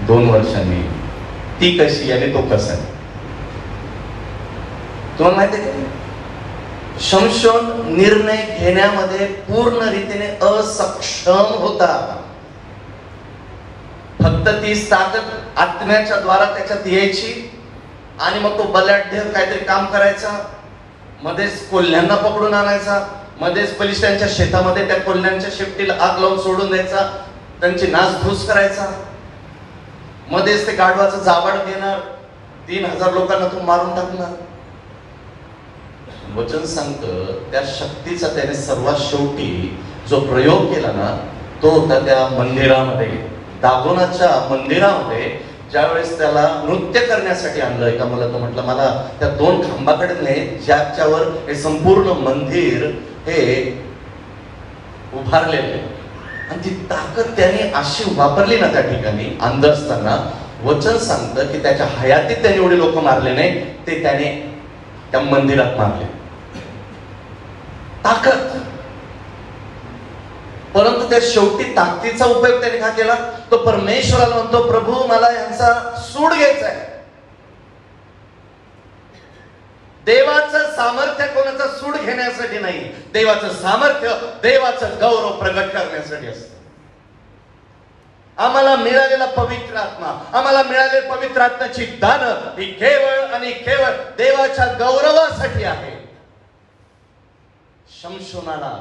2 वर्षांनी ती कशी आणि तो कसा. तुम्हाला माहिती आहे का, शमशोन निर्णय घेण्यामध्ये पूर्ण रीतीने असक्षम होता. फक्त तीच ताकद आत्म्याच्या द्वारा त्याच्यात यायची आणि मग तो बलाढ्य काहीतरी काम करायचा, मध्येच कोल्ह्यांना पकडून आणायचा, मध्येच बलिष्ठांच्या शेतामध्ये त्या कोल्ह्यांच्या शेपटीला आग लावून सोडून द्यायचा, त्यांची नासधूस करायचा, मध्येच ते गाढवाचं जाबाड घेणार, 3000 लोकांना तो मारून टाकणार. वचन सांगतं त्या शक्तीचा त्याने सर्वात शेवटी जो प्रयोग केला ना, तो होता त्या मंदिरामध्ये, दागोनाच्या मंदिरामध्ये. ज्यावेळेस त्याला नृत्य करण्यासाठी आणलं एका मुला, तो म्हटलं मला त्या 2 खांबाकडे नाही, ज्याच्यावर हे संपूर्ण मंदिर हे उभारलेले. आणि ती ताकद त्याने अशी वापरली ना त्या ठिकाणी अंध असताना. वचन सांगतं की त्याच्या हयातीत त्याने एवढे लोक मारले नाही, ते त्याने त्या मंदिरात मारले. ताकद. परंतु त्या शेवटी ताकदीचा उपयोग त्याने का केला, तो परमेश्वराला म्हणतो, प्रभू मला यांचा सूड घ्यायचा आहे. देवाचं सामर्थ्य कोणाचा सूड घेण्यासाठी नाही, देवाचं सामर्थ्य देवाचं गौरव प्रगट करण्यासाठी असतं. आम्हाला मिळालेला पवित्र आत्मा, आम्हाला मिळालेली पवित्र आत्म्याची दानं ही केवळ आणि केवळ देवाच्या गौरवासाठी आहे. शमशोनाला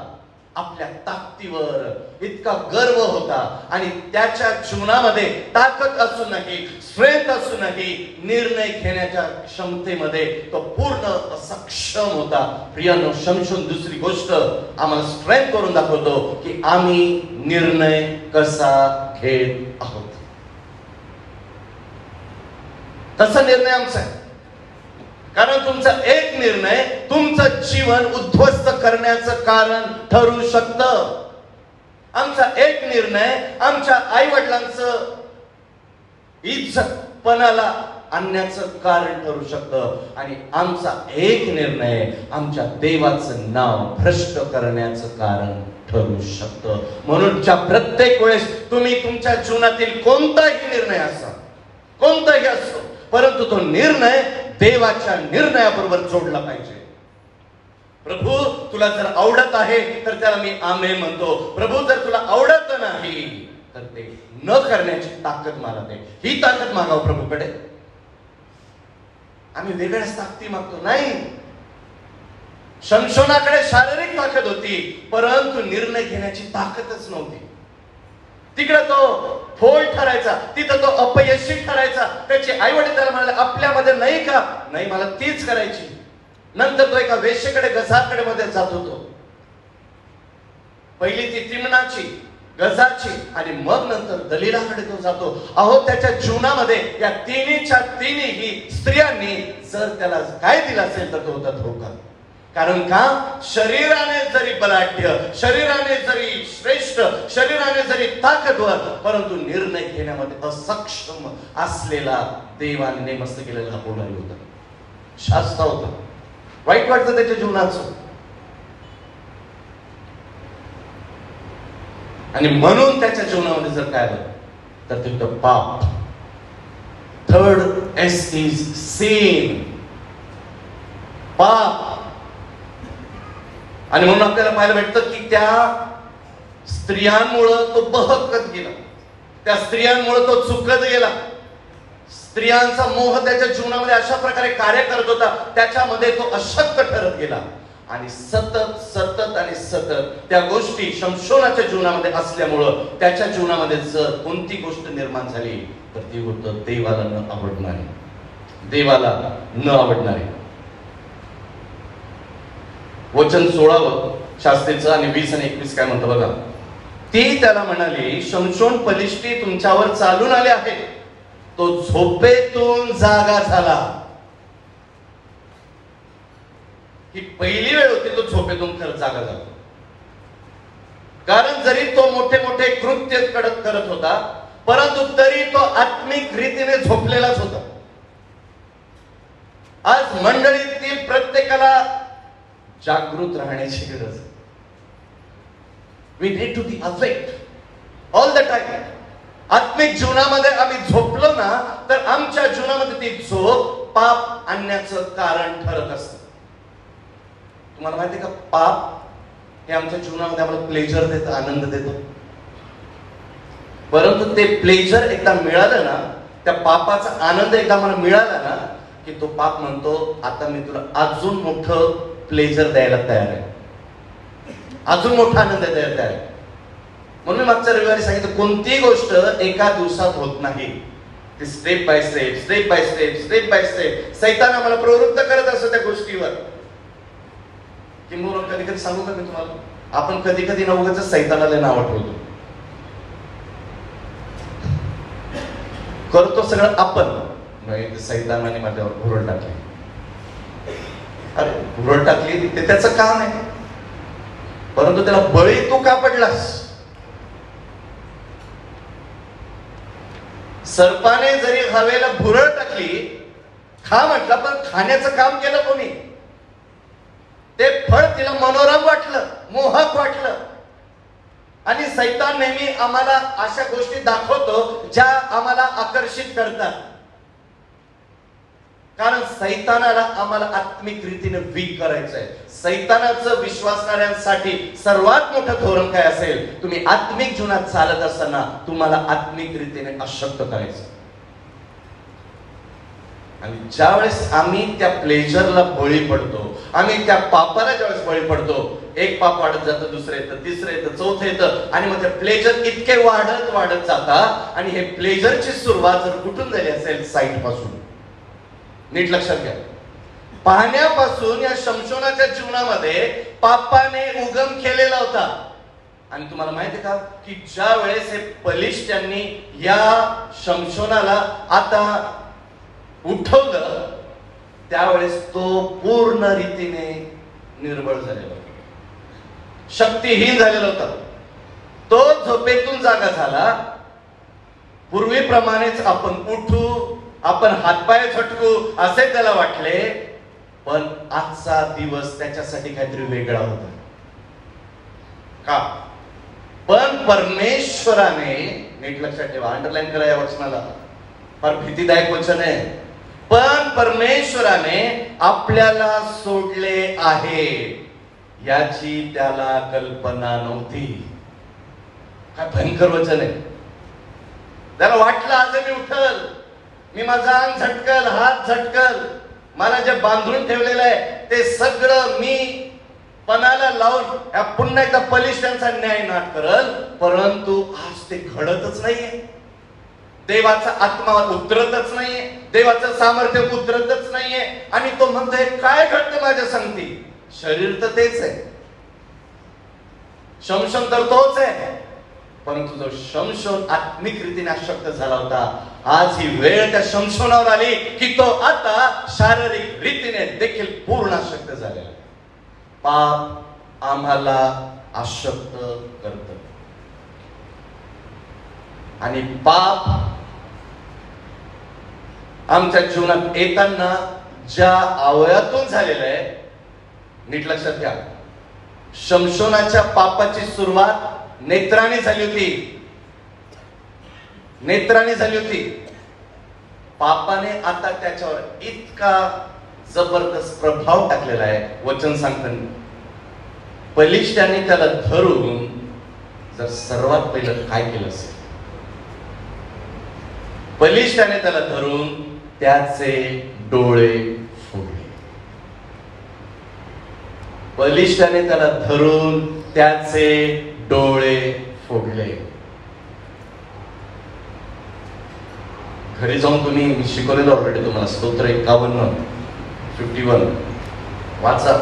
आपल्या ताकदीवर इतका गर्व होता आणि त्याच्या जीवनामध्ये ताकद असूनही, स्ट्रेंथ असूनही निर्णय घेण्याच्या क्षमतेमध्ये तो पूर्ण असक्षम होता. प्रियानो, शमशोन दुसरी गोष्ट आम्हाला स्ट्रेंथ करून दाखवतो की आम्ही निर्णय कसा घेत आहोत. तसा निर्णय आमचा आहे, कारण तुमचा एक निर्णय तुमचं जीवन उद्ध्वस्त करण्याचं कारण ठरू शकतं. आमचा एक निर्णय आमच्या आई वडिलांचं इज्जतपणाला आणण्याचं कारण ठरू शकतं, आणि आमचा एक निर्णय आमच्या देवाचं नाव भ्रष्ट करण्याचं कारण ठरू शकतं. म्हणून प्रत्येक वेळेस तुम्ही तुमच्या जीवनातील कोणताही निर्णय असा, कोणताही असो, परंतु तो निर्णय देवाच्या निर्णयाबरोबर जोडला पाहिजे. प्रभू तुला जर आवडत आहे तर त्याला मी आमेन म्हणतो. प्रभू जर तुला आवडत नाही तर ते न करण्याची ताकद मला दे. ही ताकद मागाव प्रभूकडे. आम्ही वेगळ्याच ताकदी मागतो नाही. शमशोनाकडे शारीरिक ताकद होती, परंतु निर्णय घेण्याची ताकदच नव्हती. तिकडे तो फोल ठरायचा, तिथं तो अपयशी ठरायचा. त्याचे आई वडील त्याला म्हणाले, आपल्यामध्ये नाही का? नाही, मला तीच करायची. नंतर तो एका वेश्येकडे, गजाकडे मध्ये जात होतो. पहिली ती तिमणाची, गजाची, आणि मग नंतर दलीलाकडे तो जातो. अहो, त्याच्या जीवनामध्ये या तिन्हीच्या तिन्ही स्त्रियांनी जर त्याला काय दिलं असेल तर तो होता धोका. कारण का? शरीराने जरी बलाढ्य, शरीराने जरी श्रेष्ठ, शरीराने जरी ताकदवर, परंतु निर्णय घेण्यामध्ये असक्षम असलेला देवाने नेमस्त केलेला हा पुढारी होता, शास्ता होता. वाईट वाटतं त्याच्या जीवनाचं. आणि म्हणून त्याच्या जीवनामध्ये जर काय आलं तर ते पाप. Third S is sin. पाप. आणि म्हणून आपल्याला पाहायला भेटतं की त्या स्त्रियांमुळं तो बहकत गेला, त्या स्त्रियांमुळे तो चुकत गेला. स्त्रियांचा मोह त्याच्या जीवनामध्ये अशा प्रकारे कार्य करत होता, त्याच्यामध्ये तो अशक्त ठरत गेला. आणि सतत सतत आणि सतत त्या गोष्टी शमशोनाच्या जीवनामध्ये असल्यामुळं त्याच्या जीवनामध्ये जर कोणती गोष्ट निर्माण झाली तर ती होतं देवाला न आवडणारी, देवाला न आवडणारी. वचन 16 शास्त्रीचं आणि 20 आणि 21 काय म्हणतं बघा. ती त्याला म्हणाली, शमशोन पलिष्टी तुमच्यावर चालून आले आहेत. तो झोपेतून जागा झाला. ही पहिली वेळ होती तो झोपेतून खरं जागा झाला. कारण जरी तो मोठे मोठे कृत्य करत होता परंतु तरी तो आत्मिक रीतीने झोपलेलाच होता. आज मंडळीतील प्रत्येकाला जागृत राहण्याची गरज आहे. We need to be awake all the time. आत्मिक जीवनामध्ये आम्ही झोपलो ना तर आमच्या जीवनामध्ये ती झोप पाप आणण्याचं कारण ठरत असतं. तुम्हाला माहिती का, पाप हे आमच्या जीवनामध्ये आम्हाला प्लेजर देतं, आनंद देतो. परंतु ते प्लेजर एकदा मिळालं ना, त्या पापाचा आनंद एकदा मला मिळाला ना की तो पाप म्हणतो आता मी तुला अजून मोठं प्लेजर द्यायला तयार आहे, अजून मोठा आनंद द्यायला तयार आहे. म्हणून मी मागच्या रविवारी सांगितलं, कोणतीही गोष्ट एका दिवसात होत नाही. ती step by step, step by step, step by step सैतान आम्हाला प्रवृत्त करत असतो त्या गोष्टीवर. किंवा कधी कधी सांगू का मी तुम्हाला, आपण कधी कधी ना उगाच सैतानाला नाव ठेवतो. करतो सगळं आपण, सैतानाने माझ्यावर भुरळ टाकली. अरे भुरळ टाकली ते त्याचं काम आहे, परंतु त्याला बळी तू का पडलास? सर्पाने जरी हवेला भुरळ टाकली, खा म्हटलं, पण खाण्याचं काम केलं कोणी? ते फळ तिला मनोरम वाटलं, मोहक वाटलं. आणि सैतान नेहमी आम्हाला अशा गोष्टी दाखवतो ज्या आम्हाला आकर्षित करतात. कारण सैतानाला आम्हाला आत्मिक रीतीने वीक करायचं आहे. सैतानाचं विश्वासणाऱ्यांसाठी सर्वात मोठं धोरण काय असेल? तुम्ही आत्मिक जीवनात चालत असताना तुम्हाला आत्मिक रीतीने अशक्त करायचं. आणि ज्यावेळेस आम्ही त्या प्लेजरला बळी पडतो, आम्ही त्या पापाला ज्यावेळेस बळी पडतो, एक पाप वाढत जातं, दुसरं येतं, तिसरं येतं, चौथं येतं, आणि मग ते प्लेजर इतके वाढत वाढत जातात. आणि हे प्लेजरची सुरुवात जर कुठून झाली असेल? साईट पासून. नीट लक्षात घ्या, पाहण्यापासून या शमशोनाच्या जीवनामध्ये पापाने उगम केलेला होता. आणि तुम्हाला माहिती का की ज्या वेळेस हे पलिष्ठ्यांनी या शमशोनाला आता उठवलं त्यावेळेस तो पूर्ण रीतीने निर्बळ झालेला होता, शक्तिहीन झालेला होता. तो झोपेतून जागा झाला. पूर्वीप्रमाणेच आपण उठू, आपण हातपाय झटकू असे त्याला वाटले, पण आजचा दिवस त्याच्यासाठी काहीतरी वेगळा होता. का? पण परमेश्वराने, नीट लक्षात ठेवा, अंडरलाईन करा या वचनाला, फार भीतीदायक वचन आहे. पण परमेश्वराने आपल्याला सोडले आहे याची त्याला कल्पना नव्हती. काय भयंकर वचन आहे. त्याला वाटलं आज मी उठल, मी माझा अंग झटकल, हात झटकल, मला जे बांधून ठेवलेलं आहे ते सगळं मी पणाला लावून पुन्हा एकदा पलिष्ठांचा न्याय नाट करल. परंतु आज ते घडतच नाहीये. देवाचा आत्मा उतरतच नाहीये, देवाचं सामर्थ्य उतरतच नाहीये. आणि तो म्हणतोय काय घडतं माझ्या संगती? शरीर तर तेच आहे, शमशोन तर तोच आहे, परंतु जो शमशोन आत्मिक रीतीने अशक्त झाला होता, आज ही वेळ त्या शमशोनावर आली की तो आता शारीरिक रीतीने देखील पूर्ण अशक्त झालेला. पाप आम्हाला अशक्त करत आणि पाप आमच्या जीवनात येताना ज्या अवयातून झालेलं आहे, नीट लक्षात घ्या, शमशोनाच्या पापाची सुरुवात नेत्राने झाली होती. नेत्राने झाली होती. पापाने आता त्याच्यावर इतका जबरदस्त प्रभाव टाकलेला आहे. वचन सांगताना पलिष्ठाने त्याला धरून जर सर्वात पहिलं काय केलं असेल? पलिष्ठाने त्याला धरून त्याचे डोळे फोडले. बलिष्ठाने त्याला धरून त्याचे डोळे फोडले. घरी जाऊन तुम्ही, मी शिकवलेलं ऑलरेडी तुम्हाला, स्तोत्र 51 वाचा,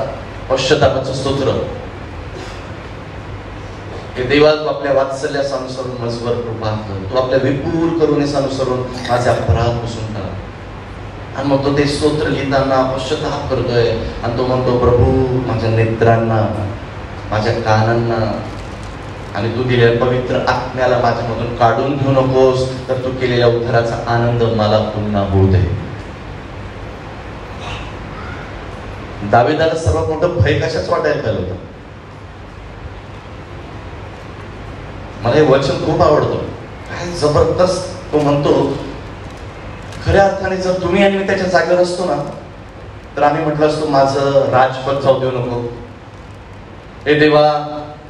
पश्चातापाचं स्तोत्र. हे देवा, तू आपल्या वात्सल्यास अनुसरून मजवर कृपा कर, तू आपल्या विपुल करुणेस अनुसरून माझे अपराध पुसून टाक. आणि मग तो ते स्तोत्र लिहिताना पश्चाताप करतोय आणि तो म्हणतो, प्रभू माझ्या नेत्रांना, माझ्या कानांना आणि तू दिलेल्या पवित्र आत्म्याला माझ्यामधून काढून घेऊ नकोस, तर तू केलेल्या उद्धाराचा आनंद मला पुन्हा होऊ दे. दाविदाला सर्वात मोठं भय कशाच वाटायला लागलं होतं? मला हे वचन खूप आवडतं, काय जबरदस्त. तो म्हणतो, खऱ्या अर्थाने जर तुम्ही आणि मी त्याच्या जागेवर असतो ना, तर आम्ही म्हटलं असतो, माझं राजपद जाऊ देऊ नको, हे देवा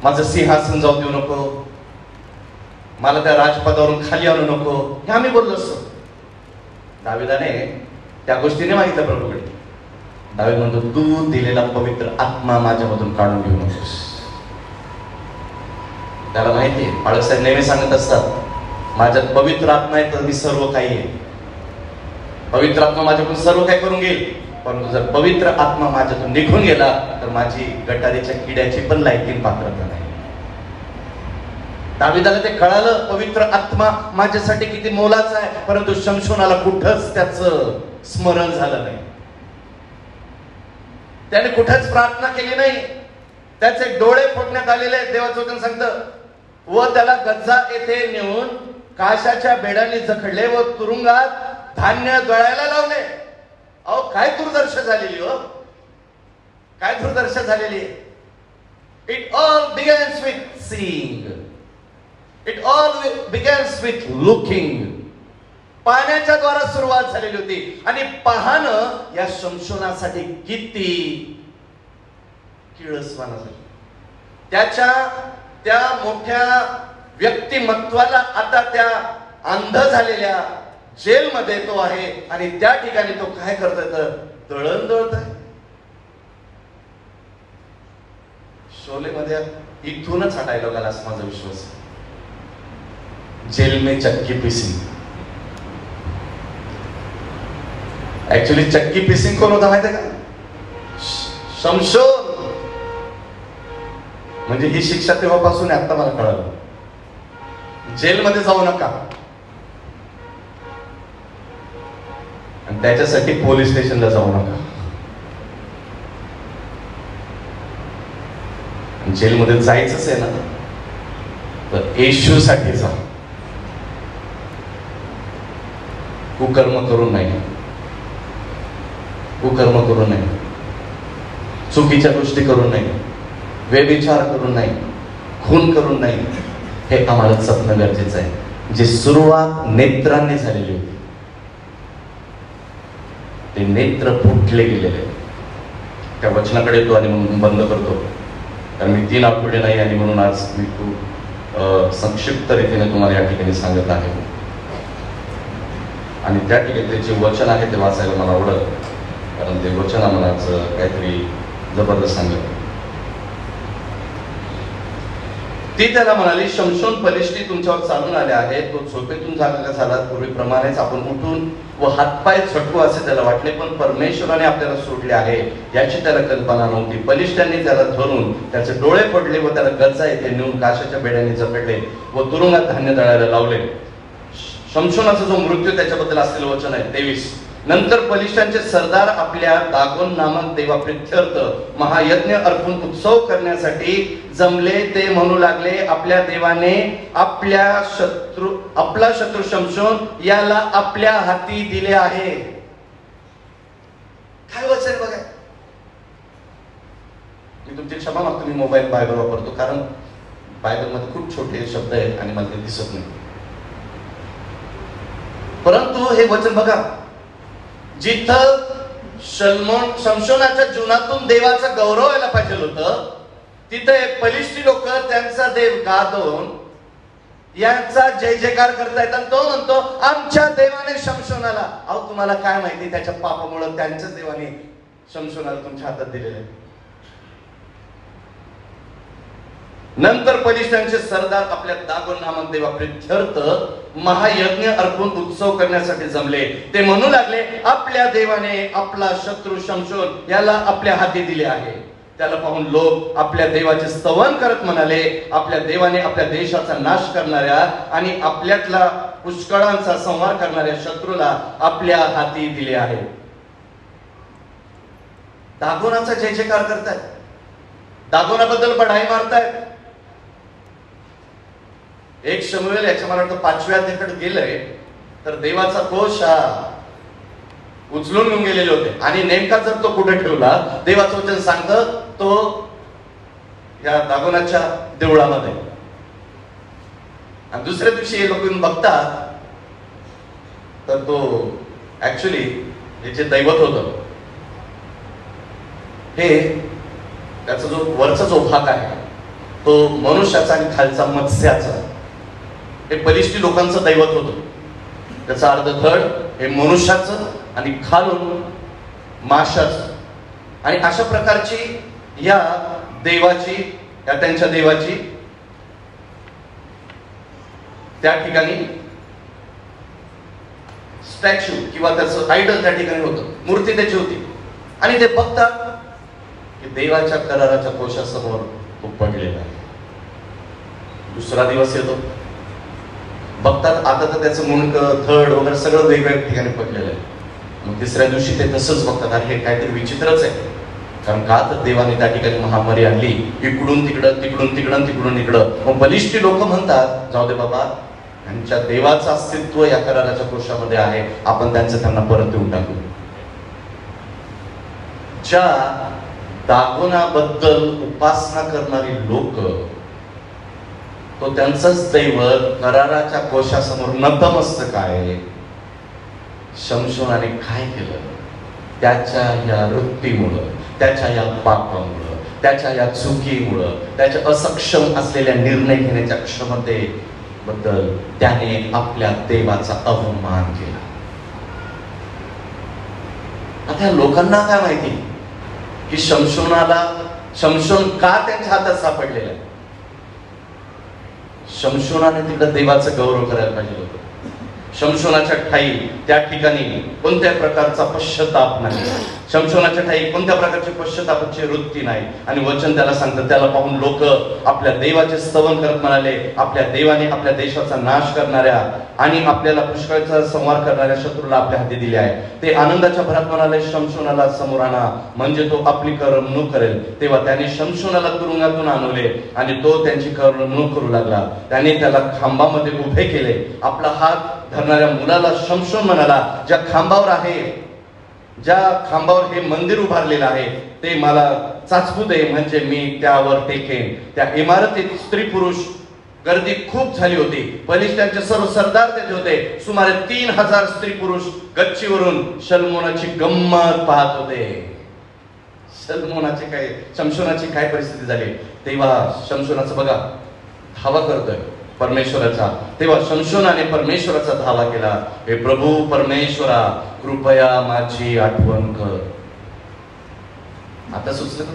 माझं सिंहासन जाऊ देऊ नको, मला त्या राजपदावरून खाली आणू नको, हे आम्ही बोललो असतो. दाविदाने त्या गोष्टीने मागितलं प्रभूकडे. दावीद म्हणतो, तू दिलेला पवित्र आत्मा माझ्यामधून काढून घेऊ नकोस. त्याला माहिती आहे, बाळासाहेब नेहमी सांगत असतात, माझ्यात पवित्र आत्मा आहे तर मी सर्व काही आहे. पवित्र आत्मा माझ्याकडून सर्व काही करून घेईल, परंतु जर पवित्र आत्मा माझ्यातून निघून गेला तर माझी गटारीच्या किड्याची पण लायकी पात्रता नाही. दाविदाला ते कळालं, पवित्र आत्मा माझ्यासाठी किती मोलाचा आहे, परंतु शमशोनाला कुठंच त्याचं स्मरण झालं नाही. त्याने कुठंच प्रार्थना केली नाही. त्याचे डोळे फोडण्यात आलेले आहेत, देवाचं वचन सांगतं. व त्याला गज्जा येथे नेऊन काशाच्या बेडाने जखडले व तुरुंगात धान्य दळायला लावले. अहो, काय दुर्दशा झालेली हो, काय दुर्दशा झालेली. It all begins with seeing, it all begins with looking. पाहण्याच्या द्वारा सुरुवात झालेली होती आणि पाहणं या शमशोनासाठी किती किळसवाना झालं. त्याच्या त्या मोठ्या व्यक्तिमत्वाला आता त्या अंध झालेल्या जेलमध्ये तो आहे आणि त्या ठिकाणी तो काय करतोय, तर दळण दळतोय. शोलेमध्ये इथूनच हा डायलॉग आला असं माझा विश्वास. जेल में चक्की पीसिंग. ऍक्च्युली चक्की पीसिंग कोण होता माहिती आहे का? शमशोन. म्हणजे ही शिक्षा तेव्हापासून आता मला कळालं, जेलमध्ये जाऊ नका. आणि त्याच्यासाठी पोलीस स्टेशनला जाऊ नका. जेलमध्ये जायचंच आहे ना, तर येशूसाठी जा. कुकर्म करून नाही, कुकर्म करून नाही, चुकीच्या गोष्टी करून नाही, व्यभिचार करून नाही, खून करून नाही. हे आम्हाला जपणं गरजेचं आहे. जी सुरुवात नेत्रांनी झालेली होती, ते नेत्र फुटले गेलेले. त्या वचनाकडे येतो आणि म्हणून बंद करतो, कारण मी 3 आठवडे नाही आणि म्हणून आज मी खूप संक्षिप्त रीतीने तुम्हाला या ठिकाणी सांगत आहे. आणि त्या ठिकाणी जे वचन आहे ते वाचायला मला आवडत, कारण ते वचन आम्हाला काहीतरी जबरदस्त सांगत. ती त्याला म्हणाली, शमशोन बलिष्ठी तुमच्यावर चालून आले आहे. तो झोपेतून जागा झाला, पूर्वीप्रमाणेच आपण उठून व हातपाय छटवू असे त्याला वाटले, पण परमेश्वराने आपल्याला सोडले आहे याची त्याला कल्पना नव्हती. बलिष्ठांनी त्याला धरून त्याचे डोळे पडले व त्याला गज्जा येथे नेऊन काशाच्या बेड्याने जपडले व तुरुंगात धान्य दळायला लावले. शमशोनाचा जो मृत्यू त्याच्याबद्दल असलेलं वचन आहे 23. नंतर बलिष्ठांचे सरदार आपल्या दागोन नामक देवाप्रित्यर्थ महायज्ञ अर्पण उत्सव करण्यासाठी जमले. ते म्हणू लागले, आपल्या देवाने आपला शत्रू शमशोन याला आपल्या हाती दिले आहे. काय वचन बघा. मी तुमची क्षमा मागतो, मी मोबाईल बायबल वापरतो, कारण बायबलमध्ये खूप छोटे शब्द आहेत आणि मला ते दिसत नाही. परंतु हे वचन बघा, जिथं शमशोनाच्या जीवनातून देवाचा गौरव व्हायला पाहिजे होतं, तिथे बलिष्ठी लोक त्यांचा देव गादोन यांचा जय जयकार करतायत आणि तो म्हणतो, आमच्या देवाने शमशोनाला. अहो, तुम्हाला काय माहिती, त्याच्या पापामुळे त्यांच्याच देवाने शमशोनाला तुमच्या हातात दिलेले. नंतर बलिष्ठांचे सरदार आपल्या दागोन नामक देवाप्रित्यर्थ महायज्ञ अर्पून उत्सव करण्यासाठी जमले. ते म्हणू लागले, आपल्या देवाने आपला शत्रू शमशोन याला आपल्या हाती दिले आहे. त्याला पाहून लोक आपल्या देवाचे स्तवन करत म्हणाले, आपल्या देवाने आपल्या देशाचा नाश करणाऱ्या आणि आपल्यातला पुष्कळांचा संहार करणाऱ्या शत्रूला आपल्या हाती दिले आहे. दागोनाचा जय जयकार करतायत, दागोनाबद्दल बढाई मारतायत. एक शमूएल याच्या मला वाटतं 5व्या अध्यायाकडे गेलंय तर देवाचा कोश उचलून घेऊन गेलेले होते आणि नेमका जर तो कुठे ठेवला, देवाचं वचन सांगतं तो या दागोनाच्या देवळामध्ये. आणि दुसऱ्या दिवशी हे लोक येऊन बघतात तर तो ऍक्च्युली हे जे दैवत होतं हे त्याचा जो वरचा जो भाग आहे तो मनुष्याचा आणि खालचा मत्स्याचा, हे बलिष्ठी लोकांचं दैवत होतं. त्याचा अर्ध धड हे मनुष्याचं आणि खालून माशाचं. आणि अशा प्रकारची या देवाची, या त्यांच्या देवाची त्या ठिकाणी स्टॅच्यू किंवा त्याचं आयडल त्या ठिकाणी होतं, मूर्ती त्याची होती. आणि ते बघतात की देवाच्या कराराच्या कोशासमोर तो पडलेला आहे. दुसरा दिवस येतो, बघतात आता तर त्याचं मुंडकं धड वगैरे सगळं वेगवेगळ्या ठिकाणी पडलेलं आहे. मग तिसऱ्या दिवशी ते तसंच बघतात, अरे हे काहीतरी विचित्रच आहे. कारण का तर देवाने त्या ठिकाणी महामारी आणली, इकडून तिकडं तिकडून तिकडं तिकडून इकडं. मग बलिष्ठी लोक म्हणतात, जाऊ दे बाबा, त्यांच्या देवाचं अस्तित्व या कराराच्या कोशामध्ये आहे, आपण त्यांना परत देऊन टाकू. ज्या दागोनाबद्दल उपासना करणारी लोक, तो त्यांचंच दैवत कराराच्या कोशासमोर नतमस्तक आहे. शमशोनाने काय केलं? त्याच्या या वृत्तीमुळं, त्याच्या या पापामुळं, त्याच्या या चुकीमुळं, त्याच्या असक्षम असलेल्या निर्णय घेण्याच्या क्षमतेबद्दल त्याने आपल्या देवाचा अवमान केला. आता लोकांना काय माहिती की शमशोन का त्यांच्या हातात सापडलेला आहे? शमशोनाने तिकडे देवाचं गौरव करायला पाहिजे होतं. शमशोनाच्या ठाई त्या ठिकाणी कोणत्या प्रकारचा पश्चाताप नाही, शमशोनाच्या ठाई कोणत्या प्रकारची पश्चातापाची वृत्ती नाही. आणि वचन त्याला सांगतं, त्याला पाहून लोक आपल्या देवाचे स्तवन करत म्हणाले, आपल्या देवाने आपल्या देशाचा नाश करणाऱ्या आणि आपल्याला पुष्कळचा संहार करणाऱ्या शत्रूला आपल्या हाती दिले आहे. ते आनंदाच्या भरात म्हणाले, शमशोनाला समोर आणा, म्हणजे तो आपली करमणूक करेल. तेव्हा त्याने शमशोनाला तुरुंगातून आणवले आणि तो त्यांची करमणूक करू लागला. त्याने त्याला खांबामध्ये उभे केले. आपला हात धरणाऱ्या मुलाला शमशोन म्हणाला, ज्या खांबावर आहे, ज्या खांबावर हे मंदिर उभारलेलं आहे ते मला चाचपू दे, म्हणजे मी त्यावर टेकेन. त्या इमारतीत स्त्री पुरुष गर्दी खूप झाली होती. बलिष्ठांचे सर्व सरदार तेथे होते. सुमारे 3000 स्त्री पुरुष गच्चीवरून शमशोनाची गंमत पाहत होते. शमशोनाची काय परिस्थिती झाली? तेव्हा शमशोनाचं बघा धावा करतोय परमेश्वराचा. तेव्हा शमशोनाने परमेश्वराचा धावा केला, हे प्रभू परमेश्वरा, कृपया माझी आठवण कर. आता सुचलं का?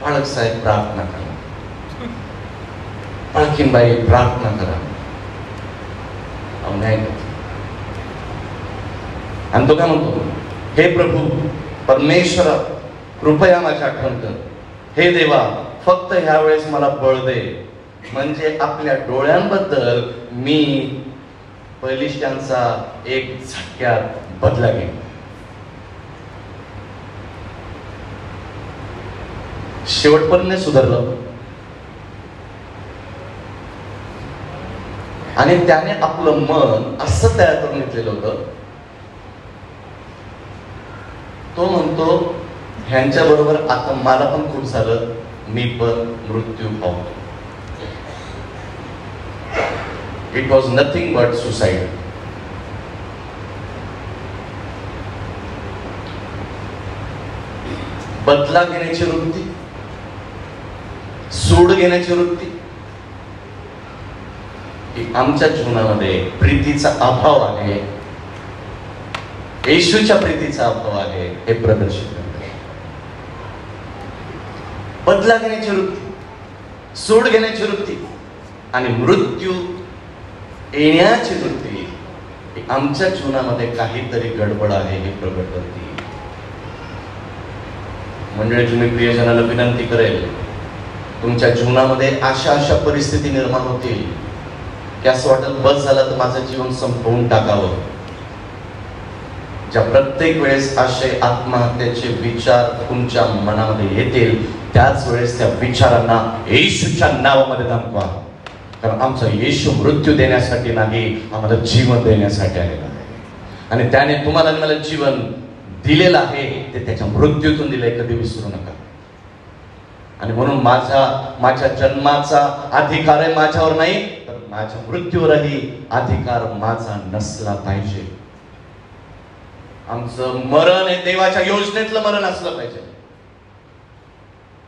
बाळक साहेब प्रार्थना करा, बाळकीनबाई प्रार्थना करा. नाही, आणि तो काय म्हणतो, हे प्रभू परमेश्वरा, कृपया माझी आठवण कर. हे देवा, फक्त ह्या वेळेस मला बळ दे, म्हणजे आपल्या डोळ्यांबद्दल मी बलिष्ठांचा एक झटक्यात बदला घेईन. शेवटपर्यंत सुधारलं आणि त्याने आपलं मन असं तयार करून घेतलेलं होतं. तो म्हणतो, ह्यांच्या बरोबर आता मला पण खूप झालं, मी पण मृत्यू पावतो. It was nothing but suicide. बदला घेण्याची वृत्ती, सूड घेण्याची वृत्ती, की आमच्या जीवनामध्ये प्रीतीचा अभाव आहे, येशूच्या प्रीतीचा अभाव आहे, हे प्रदर्शित करते. बदला घेण्याची वृत्ती, सूड घेण्याची वृत्ती आणि मृत्यू येण्याची वृत्ती आमच्या जीवनामध्ये काहीतरी गडबड आहे हे प्रगट करते. मंडळी, तुम्ही प्रियजनाला विनंती करेल, तुमच्या जीवनामध्ये अशा परिस्थिती निर्माण होतील की असं वाटेल बस झालं तर माझं जीवन संपवून टाकावं. ज्या प्रत्येक वेळेस असे आत्महत्येचे विचार तुमच्या मनामध्ये येतील त्याच वेळेस त्या विचारांना येशूच्या नावामध्ये धमकवा. कारण आमचा येशू मृत्यू देण्यासाठी नाही, आम्हाला जीवन देण्यासाठी आलेला आहे. आणि त्याने तुम्हाला मला जीवन दिलेलं आहे ते त्याच्या मृत्यूतून दिलंय, कधी विसरू नका. आणि म्हणून माझ्या जन्माचा अधिकार आहे माझ्यावर नाही, तर माझ्या मृत्यूवरही अधिकार माझा नसला पाहिजे. आमचं मरण हे देवाच्या योजनेतलं मरण असलं पाहिजे.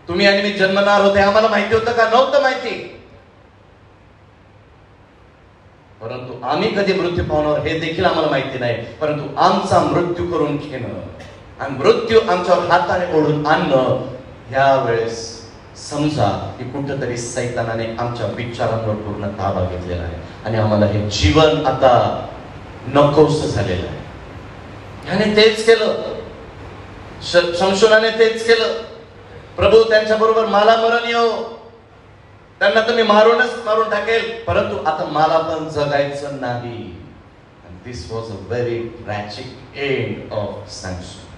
तुम्ही आणि मी जन्मणार होते आम्हाला माहिती होतं का? नव्हतं माहिती. परंतु आम्ही कधी मृत्यू पावणार हे देखील आम्हाला माहिती नाही. परंतु आमचा मृत्यू करून घेणं आणि मृत्यू आमच्यावर हाताने ओढून आणणं, ह्या वेळेस समजा की कुठंतरी सैतानाने आमच्या विचारांवर पूर्ण ताबा घेतलेला आहे आणि आम्हाला हे जीवन आता नकोस झालेलं आहे. ह्याने तेच केलं, शमशोनाने तेच केलं. प्रभू त्यांच्या बरोबर मला मरण येऊ, त्यांना तुम्ही मारून टाकेल, परंतु आता मला पण जगायचं नाही. This was a very tragic end of Samson.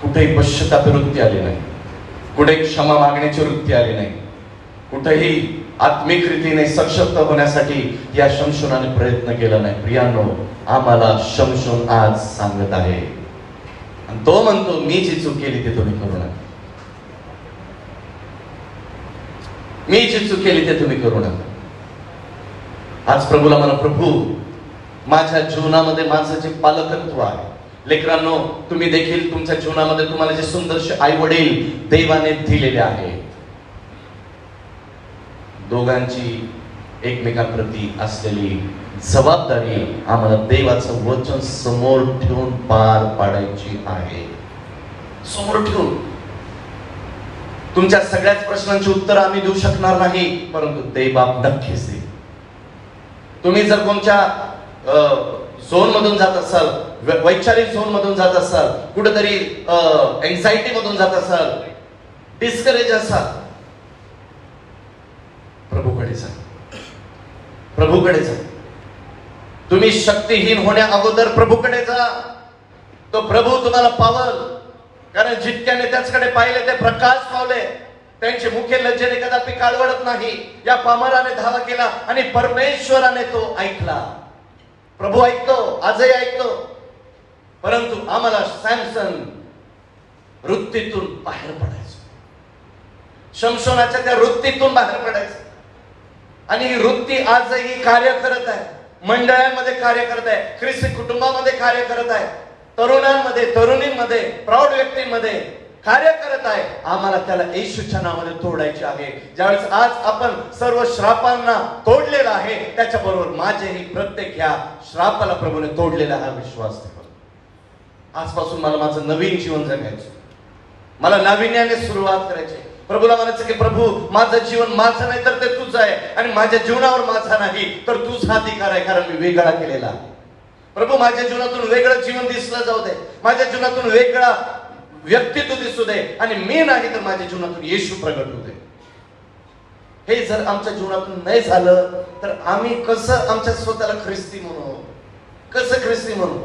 कुठेही पश्चाताप वृत्ती आली नाही, कुठे क्षमा मागण्याची वृत्ती आली नाही, कुठेही आत्मिक रीतीने सशक्त होण्यासाठी या शमशोनाने प्रयत्न केला नाही. प्रियानो, आम्हाला शमशोन आज सांगत आहे आणि तो म्हणतो मी जी चूक केली ते तुम्ही करू नका, मी जी चूक केली ते तुम्ही करू नका. आज प्रभूला म्हणा, प्रभू माझ्या जीवनामध्ये माझं जे पालकत्व आहे, लेकरांनो तुम्ही देखील तुमच्या जीवनामध्ये तुम्हाला जे सुंदरसे आई वडील देवाने दिलेले आहेत, दोघांची एकमेकांप्रती असलेली जबाबदारी आम्हाला देवाचं वचन समोर ठेवून पार पाडायची आहे. समोर ठेवून. तुमच्या सगळ्याच प्रश्नांची उत्तर आम्ही देऊ शकणार नाही, परंतु देवबाप नक्कीच देईल. तुम्ही जर कोणत्या झोन मधून जात असाल, वैचारिक झोन मधून जात असाल, कुठेतरी एन्झायटी मधून जात असाल, डिस्करेज असाल, प्रभूकडे जा, प्रभूकडे जा. तुम्ही शक्तीहीन होण्या अगोदर प्रभूकडे जा. तो प्रभू तुम्हाला पावल. कारण जितक्याने त्याचकडे पाहिले ते प्रकाश पावले. त्यांचे मुखे लज्जेने कदापि काळवडत नाही. या पामराने धावा केला आणि परमेश्वराने तो ऐकला. प्रभू ऐकतो, आजही ऐकतो. परंतु आम्हाला सॅमसन वृत्तीतून बाहेर पडायचं, शमशोनाच्या त्या वृत्तीतून बाहेर पडायचं. आणि ही वृत्ती आजही कार्य करत आहे, मंडळांमध्ये कार्य करत आहे, ख्रिस्ती कुटुंबामध्ये कार्य करत आहे, तरुणांमध्ये, तरुणींमध्ये, प्रौढ व्यक्तींमध्ये कार्य करत आहे. आम्हाला त्याला येशूच्या नावाने तोडायचे आहे. ज्यावेळेस आज आपण सर्व श्रापांना तोडलेला आहे, त्याच्याबरोबर माझेही प्रत्येक ह्या श्रापाला प्रभूने तोडलेला हा विश्वास ठेवा. आजपासून मला माझं नवीन जीवन जगायचं, मला नाविन्याने सुरुवात करायची. प्रभूला म्हणायचं की प्रभू माझं जीवन माझं नाही तर ते तुझं आहे, आणि माझ्या जीवनावर माझा नाही तर तुझा अधिकार आहे, कारण मी वेगळा केलेला आहे. प्रभू माझ्या जीवनातून वेगळं जीवन दिसलं जाऊ दे, माझ्या जीवनातून वेगळा व्यक्तित्व दिसू दे, आणि मी नाही तर माझ्या जीवनातून येशू प्रगट होऊ दे. हे जर आमच्या जीवनातून नाही झालं तर आम्ही कसं आमच्या स्वतःला ख्रिस्ती म्हणू, कसं ख्रिस्ती म्हणू?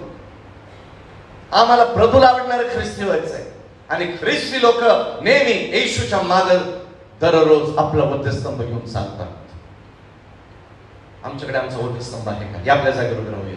आम्हाला प्रभूला आवडणारे ख्रिस्ती व्हायचंय. आणि ख्रिस्ती लोक नेहमी येशूच्या मागे दररोज आपला वधस्तंभ घेऊन चालतात. आमच्याकडे आमचा वधस्तंभ आहे का? या आपल्या जागेवर राहूया.